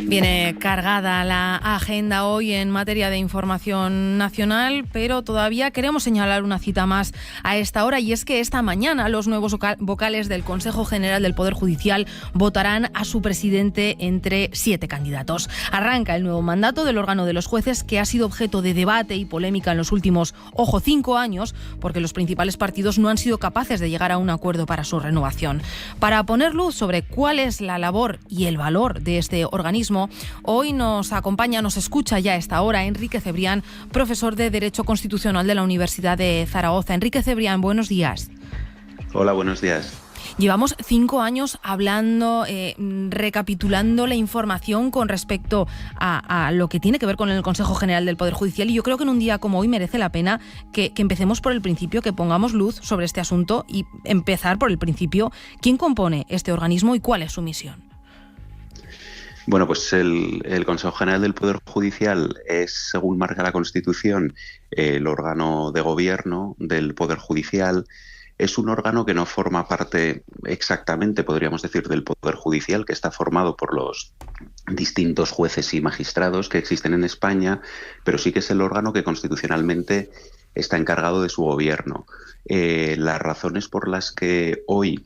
Viene cargada la agenda hoy en materia de información nacional, pero todavía queremos señalar una cita más a esta hora, y es que esta mañana los nuevos vocales del Consejo General del Poder Judicial votarán a su presidente entre 7 candidatos. Arranca el nuevo mandato del órgano de los jueces, que ha sido objeto de debate y polémica en los últimos, 5 años, porque los principales partidos no han sido capaces de llegar a un acuerdo para su renovación. Para poner luz sobre cuál es la labor y el valor de este organismo, hoy nos acompaña, nos escucha ya a esta hora Enrique Cebrián, profesor de Derecho Constitucional de la Universidad de Zaragoza. Enrique Cebrián, buenos días. Hola, buenos días. Llevamos 5 años hablando, recapitulando la información con respecto a lo que tiene que ver con el Consejo General del Poder Judicial, y yo creo que en un día como hoy merece la pena que empecemos por el principio, que pongamos luz sobre este asunto y empezar por el principio. ¿Quién compone este organismo y cuál es su misión? Bueno, pues el Consejo General del Poder Judicial es, según marca la Constitución, el órgano de gobierno del Poder Judicial. Es un órgano que no forma parte exactamente, podríamos decir, del Poder Judicial, que está formado por los distintos jueces y magistrados que existen en España, pero sí que es el órgano que constitucionalmente está encargado de su gobierno. Las razones por las que hoy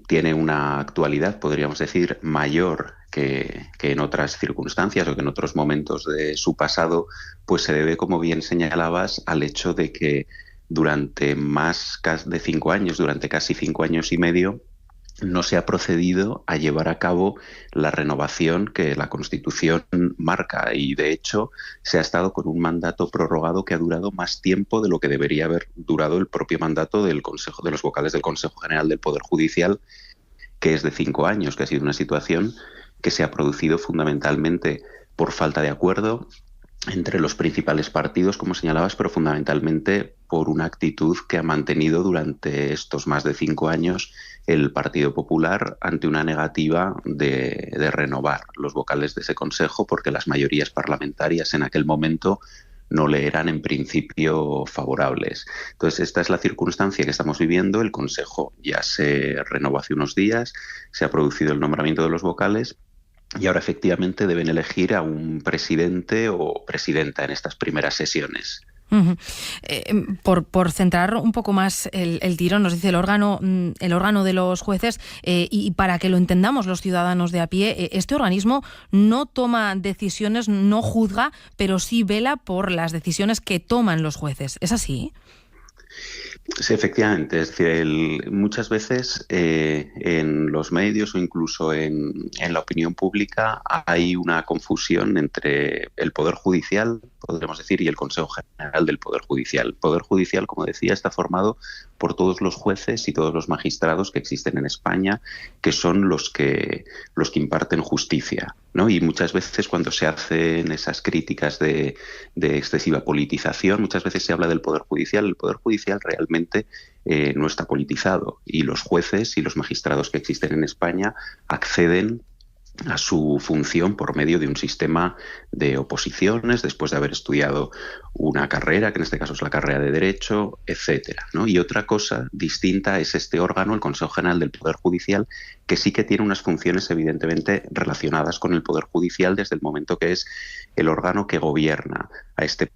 tiene una actualidad, podríamos decir, mayor que en otras circunstancias o que en otros momentos de su pasado, pues se debe, como bien señalabas, al hecho de que durante más de 5 años, durante casi 5 años y medio, no se ha procedido a llevar a cabo la renovación que la Constitución marca, y de hecho se ha estado con un mandato prorrogado que ha durado más tiempo de lo que debería haber durado el propio mandato del Consejo, de los vocales del Consejo General del Poder Judicial, que es de 5 años, que ha sido una situación que se ha producido fundamentalmente por falta de acuerdo entre los principales partidos, como señalabas, pero fundamentalmente por una actitud que ha mantenido durante estos más de 5 años el Partido Popular ante una negativa de renovar los vocales de ese Consejo, porque las mayorías parlamentarias en aquel momento no le eran en principio favorables. Entonces, esta es la circunstancia que estamos viviendo. El Consejo ya se renovó hace unos días, se ha producido el nombramiento de los vocales, y ahora efectivamente deben elegir a un presidente o presidenta en estas primeras sesiones. Uh-huh. Por centrar un poco más el tirón, nos dice el órgano de los jueces, y para que lo entendamos los ciudadanos de a pie, este organismo no toma decisiones, no juzga, pero sí vela por las decisiones que toman los jueces. ¿Es así? Sí, efectivamente. Es decir, muchas veces en los medios o incluso en la opinión pública hay una confusión entre el Poder Judicial, podríamos decir, y el Consejo General del Poder Judicial. El Poder Judicial, como decía, está formado por todos los jueces y todos los magistrados que existen en España, que son los que imparten justicia, ¿no? Y muchas veces, cuando se hacen esas críticas de excesiva politización, muchas veces se habla del Poder Judicial. El Poder Judicial realmente no está politizado, y los jueces y los magistrados que existen en España acceden a su función por medio de un sistema de oposiciones, después de haber estudiado una carrera, que en este caso es la carrera de Derecho, etcétera, ¿no? Y otra cosa distinta es este órgano, el Consejo General del Poder Judicial, que sí que tiene unas funciones evidentemente relacionadas con el Poder Judicial desde el momento que es el órgano que gobierna a este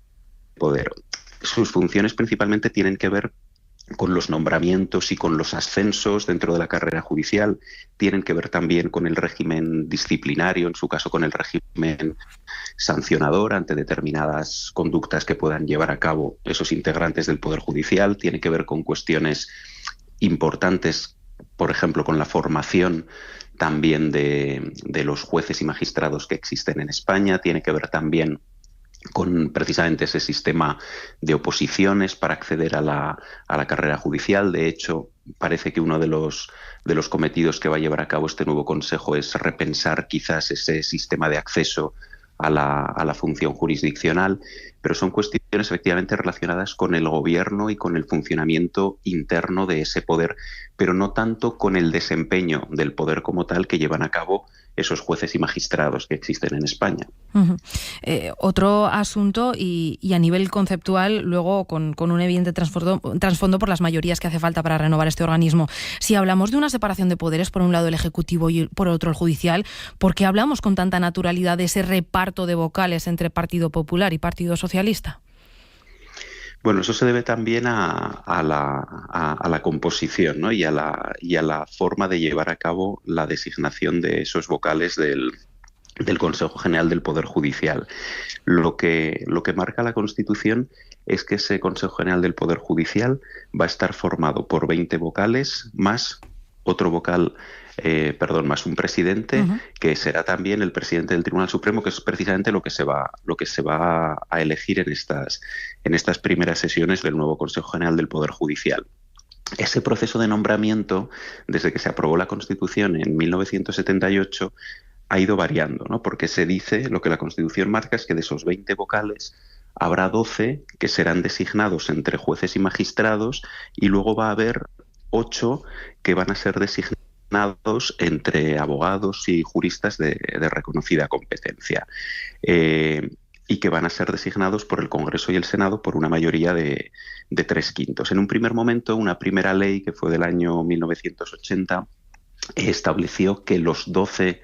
poder. Sus funciones principalmente tienen que ver con los nombramientos y con los ascensos dentro de la carrera judicial, tienen que ver también con el régimen disciplinario, en su caso con el régimen sancionador ante determinadas conductas que puedan llevar a cabo esos integrantes del Poder Judicial, tiene que ver con cuestiones importantes, por ejemplo, con la formación también de los jueces y magistrados que existen en España, tiene que ver también con precisamente ese sistema de oposiciones para acceder a la carrera judicial. De hecho, parece que uno de los cometidos que va a llevar a cabo este nuevo Consejo es repensar quizás ese sistema de acceso a la función jurisdiccional, pero son cuestiones efectivamente relacionadas con el gobierno y con el funcionamiento interno de ese poder, pero no tanto con el desempeño del poder como tal que llevan a cabo esos jueces y magistrados que existen en España. Otro asunto y a nivel conceptual, luego con un evidente trasfondo por las mayorías que hace falta para renovar este organismo. Si hablamos de una separación de poderes, por un lado el Ejecutivo y por otro el Judicial, ¿por qué hablamos con tanta naturalidad de ese reparto de vocales entre Partido Popular y Partido Socialista? Bueno, eso se debe también a la composición, ¿no? y a la forma de llevar a cabo la designación de esos vocales del Consejo General del Poder Judicial. Lo que marca la Constitución es que ese Consejo General del Poder Judicial va a estar formado por 20 vocales más otro vocal, más un presidente, que será también el presidente del Tribunal Supremo, que es precisamente lo que se va a elegir en estas primeras sesiones del nuevo Consejo General del Poder Judicial. Ese proceso de nombramiento, desde que se aprobó la Constitución en 1978, ha ido variando, ¿no? Porque se dice, lo que la Constitución marca es que de esos 20 vocales habrá 12 que serán designados entre jueces y magistrados, y luego va a haber 8 que van a ser designados entre abogados y juristas de reconocida competencia, y que van a ser designados por el Congreso y el Senado por una mayoría de 3/5. En un primer momento, una primera ley que fue del año 1980 estableció que los 12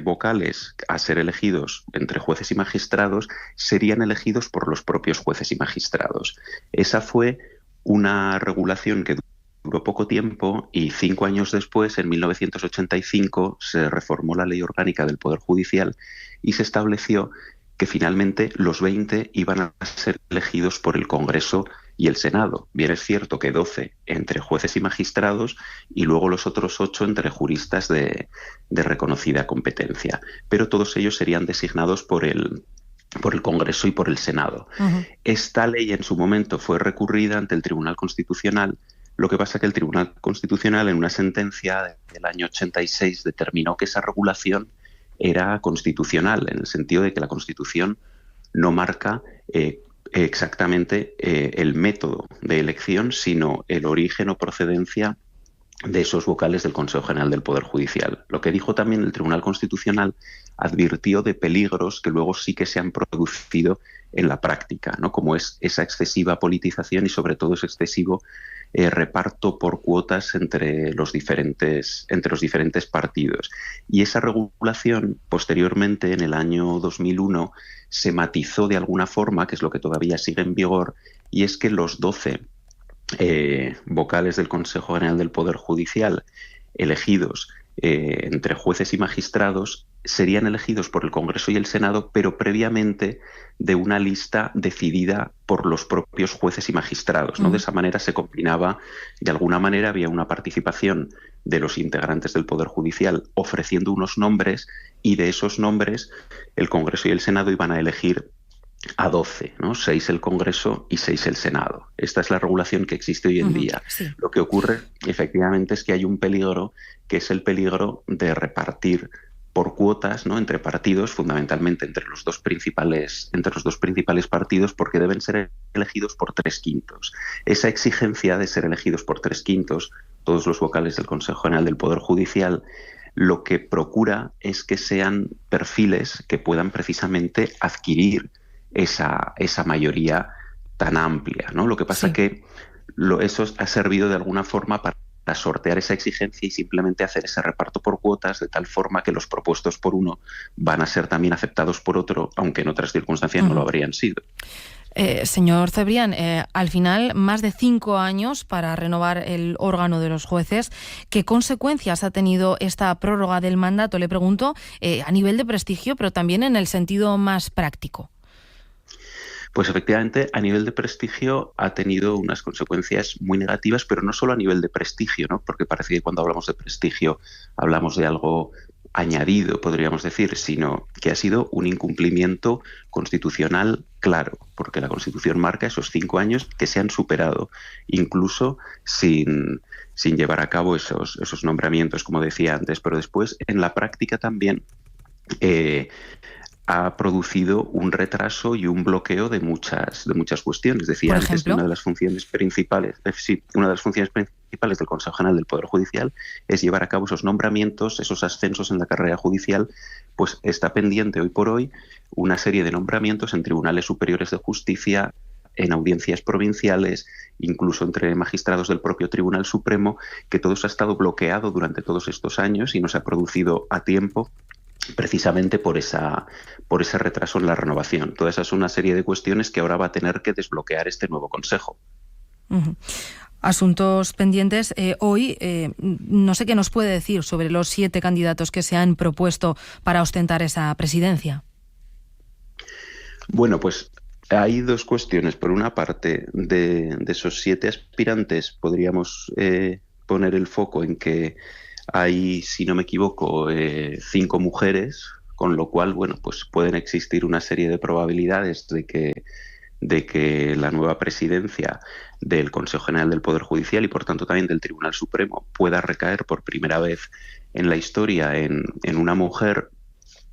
vocales a ser elegidos entre jueces y magistrados serían elegidos por los propios jueces y magistrados. Esa fue una regulación que duró poco tiempo, y 5 años después, en 1985, se reformó la Ley Orgánica del Poder Judicial y se estableció que finalmente los 20 iban a ser elegidos por el Congreso y el Senado. Bien es cierto que 12 entre jueces y magistrados y luego los otros 8 entre juristas de reconocida competencia, pero todos ellos serían designados por el Congreso y por el Senado. Esta ley en su momento fue recurrida ante el Tribunal Constitucional. Lo que pasa es que el Tribunal Constitucional, en una sentencia del año 86, determinó que esa regulación era constitucional, en el sentido de que la Constitución no marca exactamente el método de elección, sino el origen o procedencia de esos vocales del Consejo General del Poder Judicial. Lo que dijo también el Tribunal Constitucional advirtió de peligros que luego sí que se han producido en la práctica, ¿no? Como es esa excesiva politización y sobre todo ese excesivo reparto por cuotas entre los diferentes partidos. Y esa regulación, posteriormente, en el año 2001, se matizó de alguna forma, que es lo que todavía sigue en vigor, y es que los 12 vocales del Consejo General del Poder Judicial elegidos entre jueces y magistrados serían elegidos por el Congreso y el Senado, pero previamente de una lista decidida por los propios jueces y magistrados, ¿no? De esa manera se combinaba, de alguna manera había una participación de los integrantes del Poder Judicial ofreciendo unos nombres, y de esos nombres el Congreso y el Senado iban a elegir a 12, ¿no? 6 el Congreso y 6 el Senado. Esta es la regulación que existe hoy en día. Sí. Lo que ocurre, efectivamente, es que hay un peligro, que es el peligro de repartir por cuotas, ¿no? Entre partidos, fundamentalmente entre los dos principales partidos, porque deben ser elegidos por 3/5. Esa exigencia de ser elegidos por 3/5, todos los vocales del Consejo General del Poder Judicial, lo que procura es que sean perfiles que puedan precisamente adquirir esa mayoría tan amplia, ¿no? Lo que pasa es que eso ha servido de alguna forma para sortear esa exigencia y simplemente hacer ese reparto por cuotas, de tal forma que los propuestos por uno van a ser también aceptados por otro, aunque en otras circunstancias no lo habrían sido. Señor Cebrián, al final, más de 5 años para renovar el órgano de los jueces. ¿Qué consecuencias ha tenido esta prórroga del mandato? Le pregunto, a nivel de prestigio, pero también en el sentido más práctico. Pues efectivamente, a nivel de prestigio ha tenido unas consecuencias muy negativas, pero no solo a nivel de prestigio, ¿no? Porque parece que cuando hablamos de prestigio hablamos de algo añadido, podríamos decir, sino que ha sido un incumplimiento constitucional claro, porque la Constitución marca esos 5 años que se han superado, incluso sin llevar a cabo esos nombramientos, como decía antes, pero después en la práctica también ha producido un retraso y un bloqueo de muchas cuestiones. Decía antes que una de las funciones principales principales del Consejo General del Poder Judicial es llevar a cabo esos nombramientos, esos ascensos en la carrera judicial. Pues está pendiente hoy por hoy una serie de nombramientos en tribunales superiores de justicia, en audiencias provinciales, incluso entre magistrados del propio Tribunal Supremo, que todo eso ha estado bloqueado durante todos estos años y no se ha producido a tiempo, precisamente por ese retraso en la renovación. Toda esa es una serie de cuestiones que ahora va a tener que desbloquear este nuevo Consejo. Uh-huh. Asuntos pendientes. Hoy no sé qué nos puede decir sobre los 7 candidatos que se han propuesto para ostentar esa presidencia. Bueno, pues hay 2 cuestiones. Por una parte, de esos 7 aspirantes podríamos poner el foco en que hay, si no me equivoco, 5 mujeres, con lo cual, bueno, pues pueden existir una serie de probabilidades de que la nueva presidencia del Consejo General del Poder Judicial y, por tanto, también del Tribunal Supremo pueda recaer por primera vez en la historia en una mujer.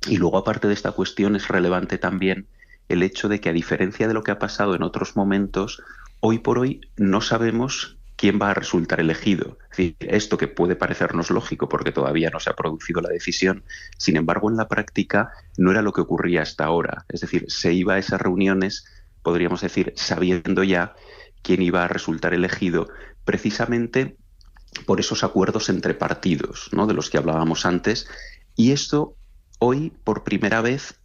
Y luego, aparte de esta cuestión, es relevante también el hecho de que, a diferencia de lo que ha pasado en otros momentos, hoy por hoy no sabemos quién va a resultar elegido. Es decir, esto que puede parecernos lógico porque todavía no se ha producido la decisión, sin embargo, en la práctica no era lo que ocurría hasta ahora. Es decir, se iba a esas reuniones, podríamos decir, sabiendo ya quién iba a resultar elegido, precisamente por esos acuerdos entre partidos, ¿no?, de los que hablábamos antes, y esto hoy, por primera vez,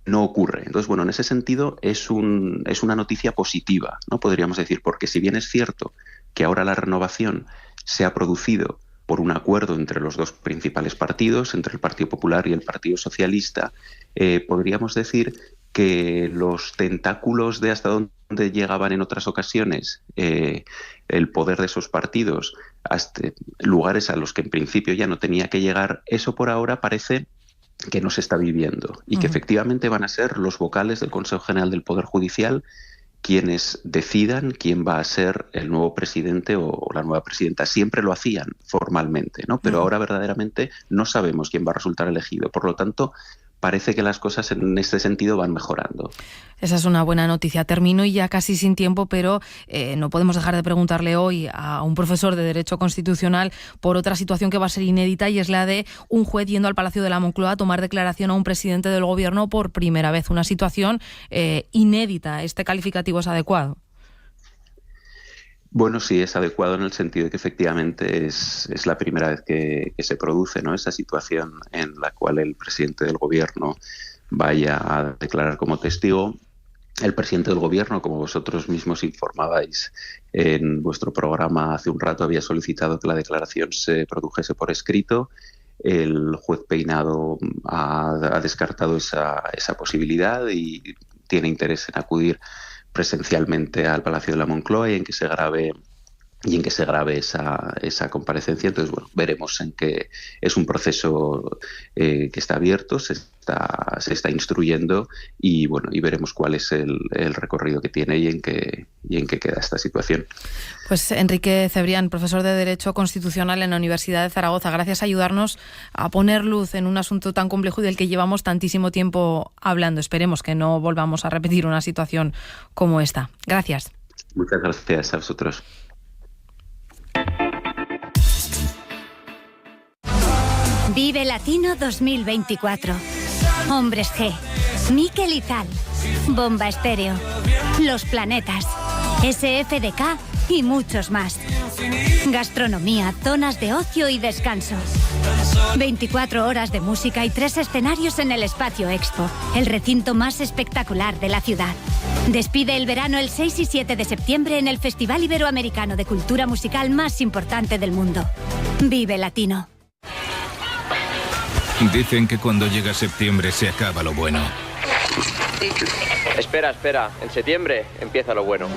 no ocurre. Entonces, bueno, en ese sentido es una noticia positiva, ¿no?, podríamos decir, porque si bien es cierto que ahora la renovación se ha producido por un acuerdo entre los 2 principales partidos, entre el Partido Popular y el Partido Socialista, podríamos decir que los tentáculos de hasta donde llegaban en otras ocasiones el poder de esos partidos, hasta lugares a los que en principio ya no tenía que llegar, eso por ahora parece que no se está viviendo y que efectivamente van a ser los vocales del Consejo General del Poder Judicial quienes decidan quién va a ser el nuevo presidente o la nueva presidenta. Siempre lo hacían formalmente, ¿no? Pero ahora verdaderamente no sabemos quién va a resultar elegido. Por lo tanto, parece que las cosas en este sentido van mejorando. Esa es una buena noticia. Termino y ya casi sin tiempo, pero no podemos dejar de preguntarle hoy a un profesor de Derecho Constitucional por otra situación que va a ser inédita, y es la de un juez yendo al Palacio de la Moncloa a tomar declaración a un presidente del Gobierno por primera vez. Una situación inédita. ¿Este calificativo es adecuado? Bueno, sí, es adecuado en el sentido de que efectivamente es la primera vez que se produce, ¿no?, esa situación en la cual el presidente del Gobierno vaya a declarar como testigo. El presidente del Gobierno, como vosotros mismos informabais en vuestro programa hace un rato, había solicitado que la declaración se produjese por escrito. El juez Peinado ha descartado esa posibilidad y tiene interés en acudir presencialmente al Palacio de la Moncloa y en que se grabe esa comparecencia. Entonces, bueno, veremos en qué es un proceso que está abierto, se está instruyendo y bueno, y veremos cuál es el recorrido que tiene y en qué queda esta situación. Pues Enrique Cebrián, profesor de Derecho Constitucional en la Universidad de Zaragoza, gracias a ayudarnos a poner luz en un asunto tan complejo y del que llevamos tantísimo tiempo hablando. Esperemos que no volvamos a repetir una situación como esta. Gracias. Muchas gracias a vosotros. Vive Latino 2024. Hombres G, Mikel Izal, Bomba Estéreo, Los Planetas, SFDK y muchos más. Gastronomía, zonas de ocio y descanso. 24 horas de música y 3 escenarios en el Espacio Expo, el recinto más espectacular de la ciudad. Despide el verano el 6 y 7 de septiembre en el Festival Iberoamericano de Cultura Musical más importante del mundo. Vive Latino. Dicen que cuando llega septiembre se acaba lo bueno. Espera. En septiembre empieza lo bueno.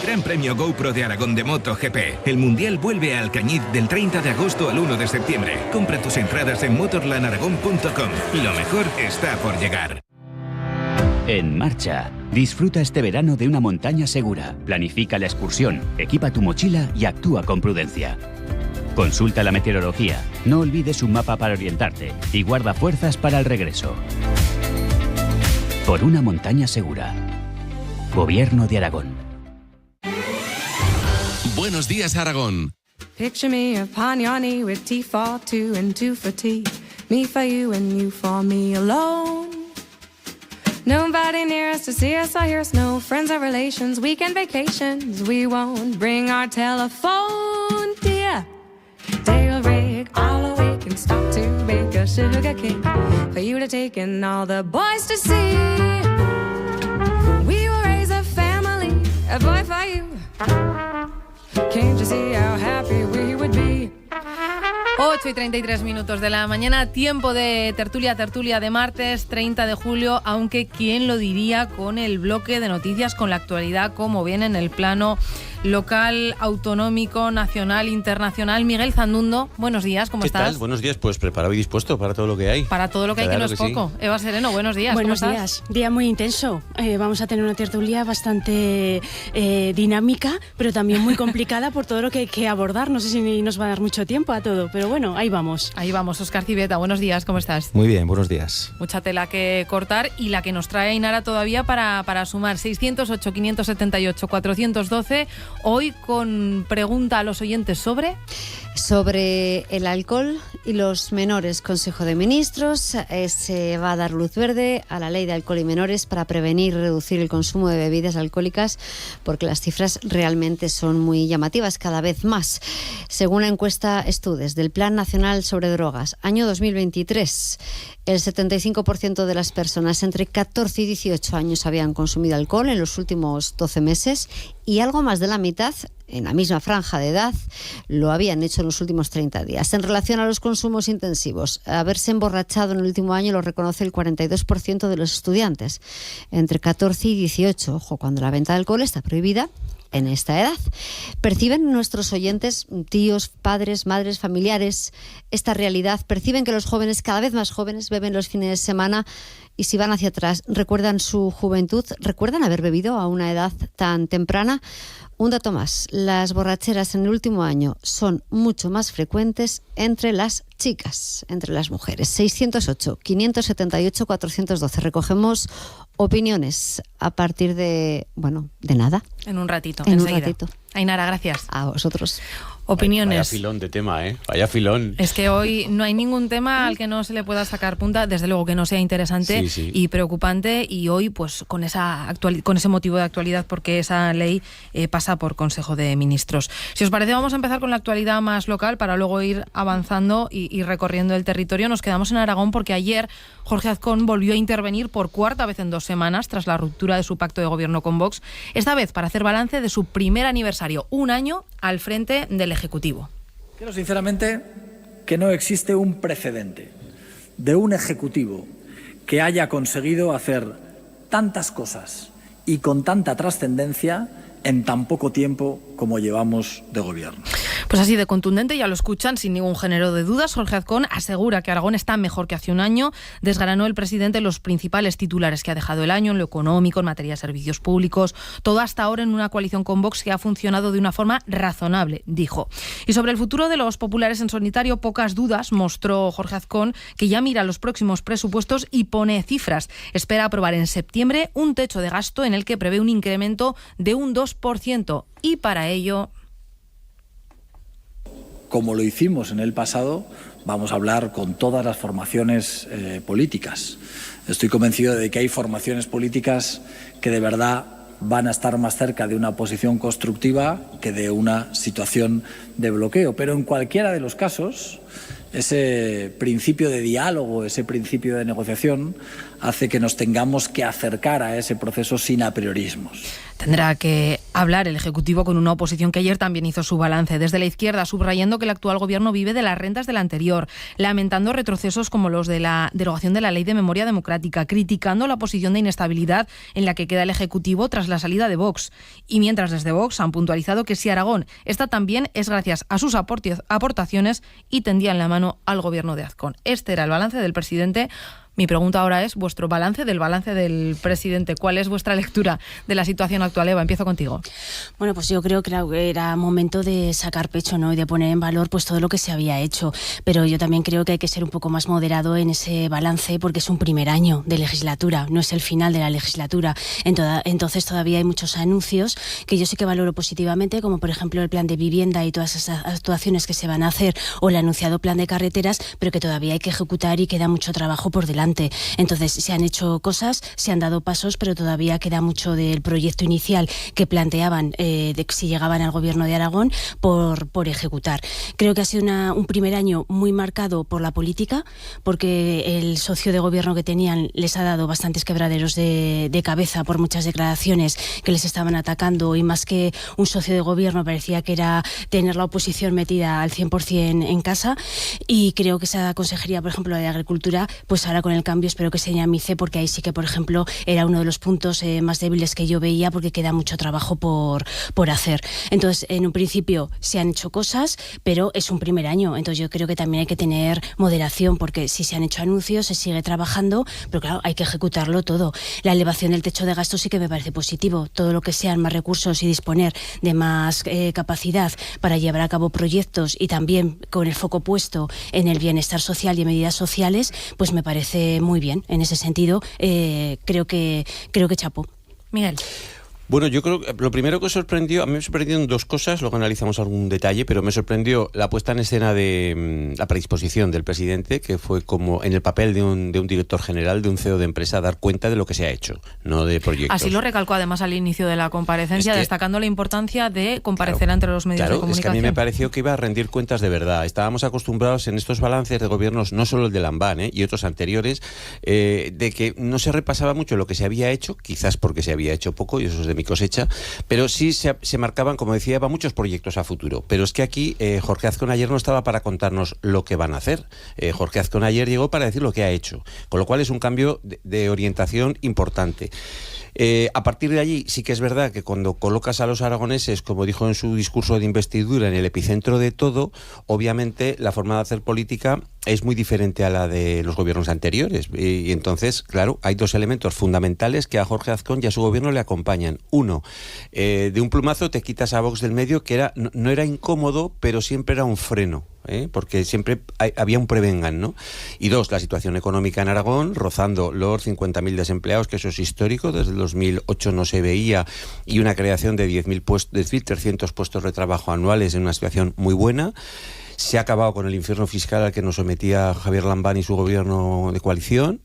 Gran Premio GoPro de Aragón de MotoGP. El Mundial vuelve a Alcañiz del 30 de agosto al 1 de septiembre. Compra tus entradas en motorlandaragón.com. Lo mejor está por llegar. En marcha. Disfruta este verano de una montaña segura. Planifica la excursión, equipa tu mochila y actúa con prudencia. Consulta la meteorología, no olvides un mapa para orientarte y guarda fuerzas para el regreso. Por una montaña segura. Gobierno de Aragón. Buenos días, Aragón. Picture me upon your knee with tea for two and two for tea. Me for you and you for me alone. Nobody near us to see us or hear us. No friends or relations. Weekend vacations. We won't bring our telephone, dear. They'll rig all awake and stop to bake a sugar cake for you to take and all the boys to see. We will raise a family, a boy for you. Can't you see how happy we would be? 8:33 de la mañana, tiempo de tertulia de martes 30 de julio, aunque quién lo diría, con el bloque de noticias, con la actualidad como viene en el plano local, autonómico, nacional, internacional. Miguel Zandundo, buenos días, ¿cómo estás? ¿Qué tal? Buenos días, pues preparado y dispuesto para todo lo que hay. Para todo lo que hay, que no es poco. Sí. Eva Sereno, buenos días, ¿cómo estás? Buenos días, día muy intenso. Vamos a tener una tertulia bastante dinámica, pero también muy complicada por todo lo que hay que abordar. No sé si nos va a dar mucho tiempo a todo, pero bueno, ahí vamos. Ahí vamos, Óscar Civeta, buenos días, ¿cómo estás? Muy bien, buenos días. Mucha tela que cortar y la que nos trae Ainara todavía para sumar 608, 578, 412, hoy con pregunta a los oyentes sobre el alcohol y los menores. Consejo de Ministros se va a dar luz verde a la ley de alcohol y menores para prevenir y reducir el consumo de bebidas alcohólicas, porque las cifras realmente son muy llamativas, cada vez más. Según la encuesta Estudes del Plan Nacional sobre Drogas, año 2023, el 75% de las personas entre 14 y 18 años habían consumido alcohol en los últimos 12 meses y algo más de la mitad, en la misma franja de edad, lo habían hecho en los últimos 30 días. En relación a los consumos intensivos, haberse emborrachado en el último año lo reconoce el 42% de los estudiantes entre 14 y 18, ojo, cuando la venta de alcohol está prohibida en esta edad. ¿Perciben nuestros oyentes, tíos, padres, madres, familiares, esta realidad? ¿Perciben que los jóvenes, cada vez más jóvenes, beben los fines de semana? Y si van hacia atrás, ¿recuerdan su juventud? ¿Recuerdan haber bebido a una edad tan temprana? Un dato más, las borracheras en el último año son mucho más frecuentes entre las chicas, entre las mujeres. 608, 578, 412. Recogemos opiniones a partir de nada. En un ratito, en enseguida. Un ratito. Ainara, gracias. A vosotros. Opiniones. Vaya filón de tema, Vaya filón. Es que hoy no hay ningún tema al que no se le pueda sacar punta, desde luego que no sea interesante y preocupante, y hoy pues con ese motivo de actualidad, porque esa ley pasa por Consejo de Ministros. Si os parece, vamos a empezar con la actualidad más local para luego ir avanzando y recorriendo el territorio. Nos quedamos en Aragón porque ayer Jorge Azcón volvió a intervenir por cuarta vez en 2 semanas tras la ruptura de su pacto de gobierno con Vox, esta vez para hacer balance de su primer aniversario, un año al frente del Ejecutivo. Creo sinceramente que no existe un precedente de un Ejecutivo que haya conseguido hacer tantas cosas y con tanta trascendencia en tan poco tiempo como llevamos de gobierno. Pues así de contundente, ya lo escuchan sin ningún género de dudas. Jorge Azcón asegura que Aragón está mejor que hace un año. Desgranó el presidente los principales titulares que ha dejado el año en lo económico, en materia de servicios públicos, todo hasta ahora en una coalición con Vox que ha funcionado de una forma razonable, dijo. Y sobre el futuro de los populares en solitario, pocas dudas mostró Jorge Azcón, que ya mira los próximos presupuestos y pone cifras. Espera aprobar en septiembre un techo de gasto en el que prevé un incremento de un 2%, y para ello, como lo hicimos en el pasado, vamos a hablar con todas las formaciones políticas. Estoy convencido de que hay formaciones políticas que de verdad van a estar más cerca de una posición constructiva que de una situación de bloqueo. Pero en cualquiera de los casos, ese principio de diálogo, ese principio de negociación, hace que nos tengamos que acercar a ese proceso sin apriorismos. Tendrá que hablar el Ejecutivo con una oposición que ayer también hizo su balance desde la izquierda, subrayando que el actual gobierno vive de las rentas del anterior, lamentando retrocesos como los de la derogación de la Ley de Memoria Democrática, criticando la posición de inestabilidad en la que queda el Ejecutivo tras la salida de Vox. Y mientras desde Vox han puntualizado que si Aragón está tan bien es gracias a sus aportaciones y tendían la mano al gobierno de Azcón. Este era el balance del presidente Mi pregunta ahora es vuestro balance del presidente. ¿Cuál es vuestra lectura de la situación actual? Eva, empiezo contigo. Bueno, pues yo creo que era momento de sacar pecho, ¿no? Y de poner en valor pues todo lo que se había hecho. Pero yo también creo que hay que ser un poco más moderado en ese balance, porque es un primer año de legislatura, no es el final de la legislatura. Entonces todavía hay muchos anuncios que yo sí que valoro positivamente, como por ejemplo el plan de vivienda y todas esas actuaciones que se van a hacer, o el anunciado plan de carreteras, pero que todavía hay que ejecutar y queda mucho trabajo por delante. Entonces se han hecho cosas, se han dado pasos, pero todavía queda mucho del proyecto inicial que planteaban de si llegaban al gobierno de Aragón por ejecutar. Creo que ha sido un primer año muy marcado por la política, porque el socio de gobierno que tenían les ha dado bastantes quebraderos de cabeza por muchas declaraciones que les estaban atacando, y más que un socio de gobierno parecía que era tener la oposición metida al 100% en casa. Y creo que esa consejería, por ejemplo, de Agricultura, pues ahora con el cambio espero que se dinamice, porque ahí sí que, por ejemplo, era uno de los puntos más débiles que yo veía, porque queda mucho trabajo por hacer. Entonces, en un principio se han hecho cosas, pero es un primer año, entonces yo creo que también hay que tener moderación, porque si se han hecho anuncios, se sigue trabajando, pero claro, hay que ejecutarlo todo. La elevación del techo de gasto sí que me parece positivo. Todo lo que sean más recursos y disponer de más capacidad para llevar a cabo proyectos, y también con el foco puesto en el bienestar social y en medidas sociales, pues me parece muy bien. En ese sentido, creo que chapó. Miguel. Bueno, yo creo que lo primero que me sorprendió, a mí me sorprendieron dos cosas, luego analizamos algún detalle, pero me sorprendió la puesta en escena de la predisposición del presidente, que fue como en el papel de un director general, de un CEO de empresa, dar cuenta de lo que se ha hecho, no de proyectos. Así lo recalcó además al inicio de la comparecencia, destacando la importancia de comparecer ante los medios de comunicación. Es que a mí me pareció que iba a rendir cuentas de verdad. Estábamos acostumbrados en estos balances de gobiernos, no solo el de Lambán y otros anteriores, de que no se repasaba mucho lo que se había hecho, quizás porque se había hecho poco, y eso es de mi cosecha, pero sí se marcaban, como decía Eva, muchos proyectos a futuro. Pero es que aquí Jorge Azcón ayer no estaba para contarnos lo que van a hacer. Jorge Azcón ayer llegó para decir lo que ha hecho, con lo cual es un cambio de orientación importante. A partir de allí sí que es verdad que cuando colocas a los aragoneses, como dijo en su discurso de investidura, en el epicentro de todo, obviamente la forma de hacer política es muy diferente a la de los gobiernos anteriores, y entonces, claro, hay dos elementos fundamentales que a Jorge Azcón y a su gobierno le acompañan. Uno, de un plumazo te quitas a Vox del medio, que no era incómodo, pero siempre era un freno, porque siempre había un prevengan, ¿no? Y dos, la situación económica en Aragón, rozando los 50.000 desempleados, que eso es histórico, desde el 2008 no se veía, y una creación de 10.300 puestos de trabajo anuales en una situación muy buena. Se ha acabado con el infierno fiscal al que nos sometía Javier Lambán y su gobierno de coalición.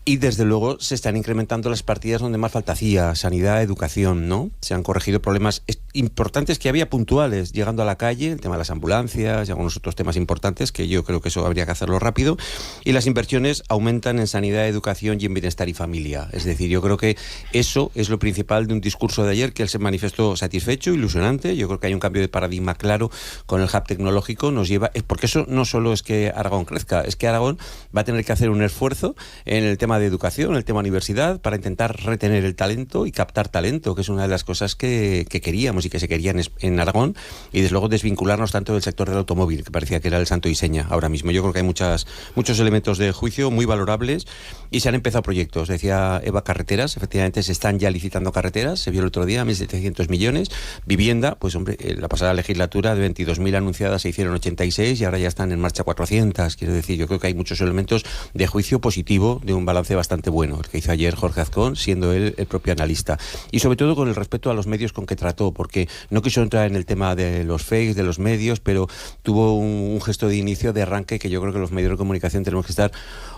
Y desde luego se están incrementando las partidas donde más falta hacía, sanidad, educación, ¿no? Se han corregido problemas importantes que había puntuales, llegando a la calle, el tema de las ambulancias y algunos otros temas importantes, que yo creo que eso habría que hacerlo rápido. Y las inversiones aumentan en sanidad, educación y en bienestar y familia. Es decir, yo creo que eso es lo principal de un discurso de ayer, que él se manifestó satisfecho, ilusionante. Yo creo que hay un cambio de paradigma claro con el hub tecnológico. Nos lleva, porque eso no solo es que Aragón crezca, es que Aragón va a tener que hacer un esfuerzo en el tema de educación, el tema universidad, para intentar retener el talento y captar talento, que es una de las cosas que queríamos y que se querían en Aragón, y desde luego desvincularnos tanto del sector del automóvil, que parecía que era el santo y seña ahora mismo. Yo creo que hay muchos elementos de juicio muy valorables, y se han empezado proyectos. Decía Eva, carreteras, efectivamente se están ya licitando carreteras, se vio el otro día, 1.700 millones. Vivienda, pues hombre, la pasada legislatura de 22.000 anunciadas se hicieron 86 y ahora ya están en marcha 400. Quiero decir, yo creo que hay muchos elementos de juicio positivo, de un balance bastante bueno, el que hizo ayer Jorge Azcón, siendo él el propio analista. Y sobre todo con el respeto a los medios con que trató, porque no quiso entrar en el tema de los fakes, de los medios, pero tuvo un gesto de inicio, de arranque, que yo creo que los medios de comunicación tenemos que estar,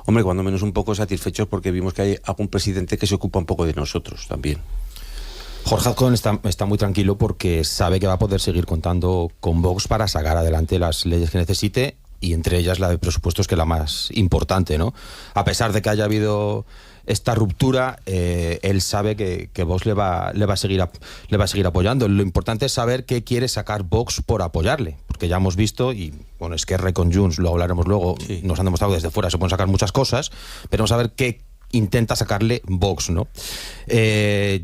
hombre, cuando menos un poco satisfechos, porque vimos que hay algún presidente que se ocupa un poco de nosotros también. Jorge Azcón está muy tranquilo porque sabe que va a poder seguir contando con Vox para sacar adelante las leyes que necesite, y entre ellas la de presupuestos, que es la más importante, ¿no? A pesar de que haya habido esta ruptura, él sabe que Vox le va a seguir apoyando. Lo importante es saber qué quiere sacar Vox por apoyarle, porque ya hemos visto, y bueno, es que con Junts, lo hablaremos luego, sí, nos han demostrado desde fuera, se pueden sacar muchas cosas, pero vamos a ver qué intenta sacarle Vox, ¿no?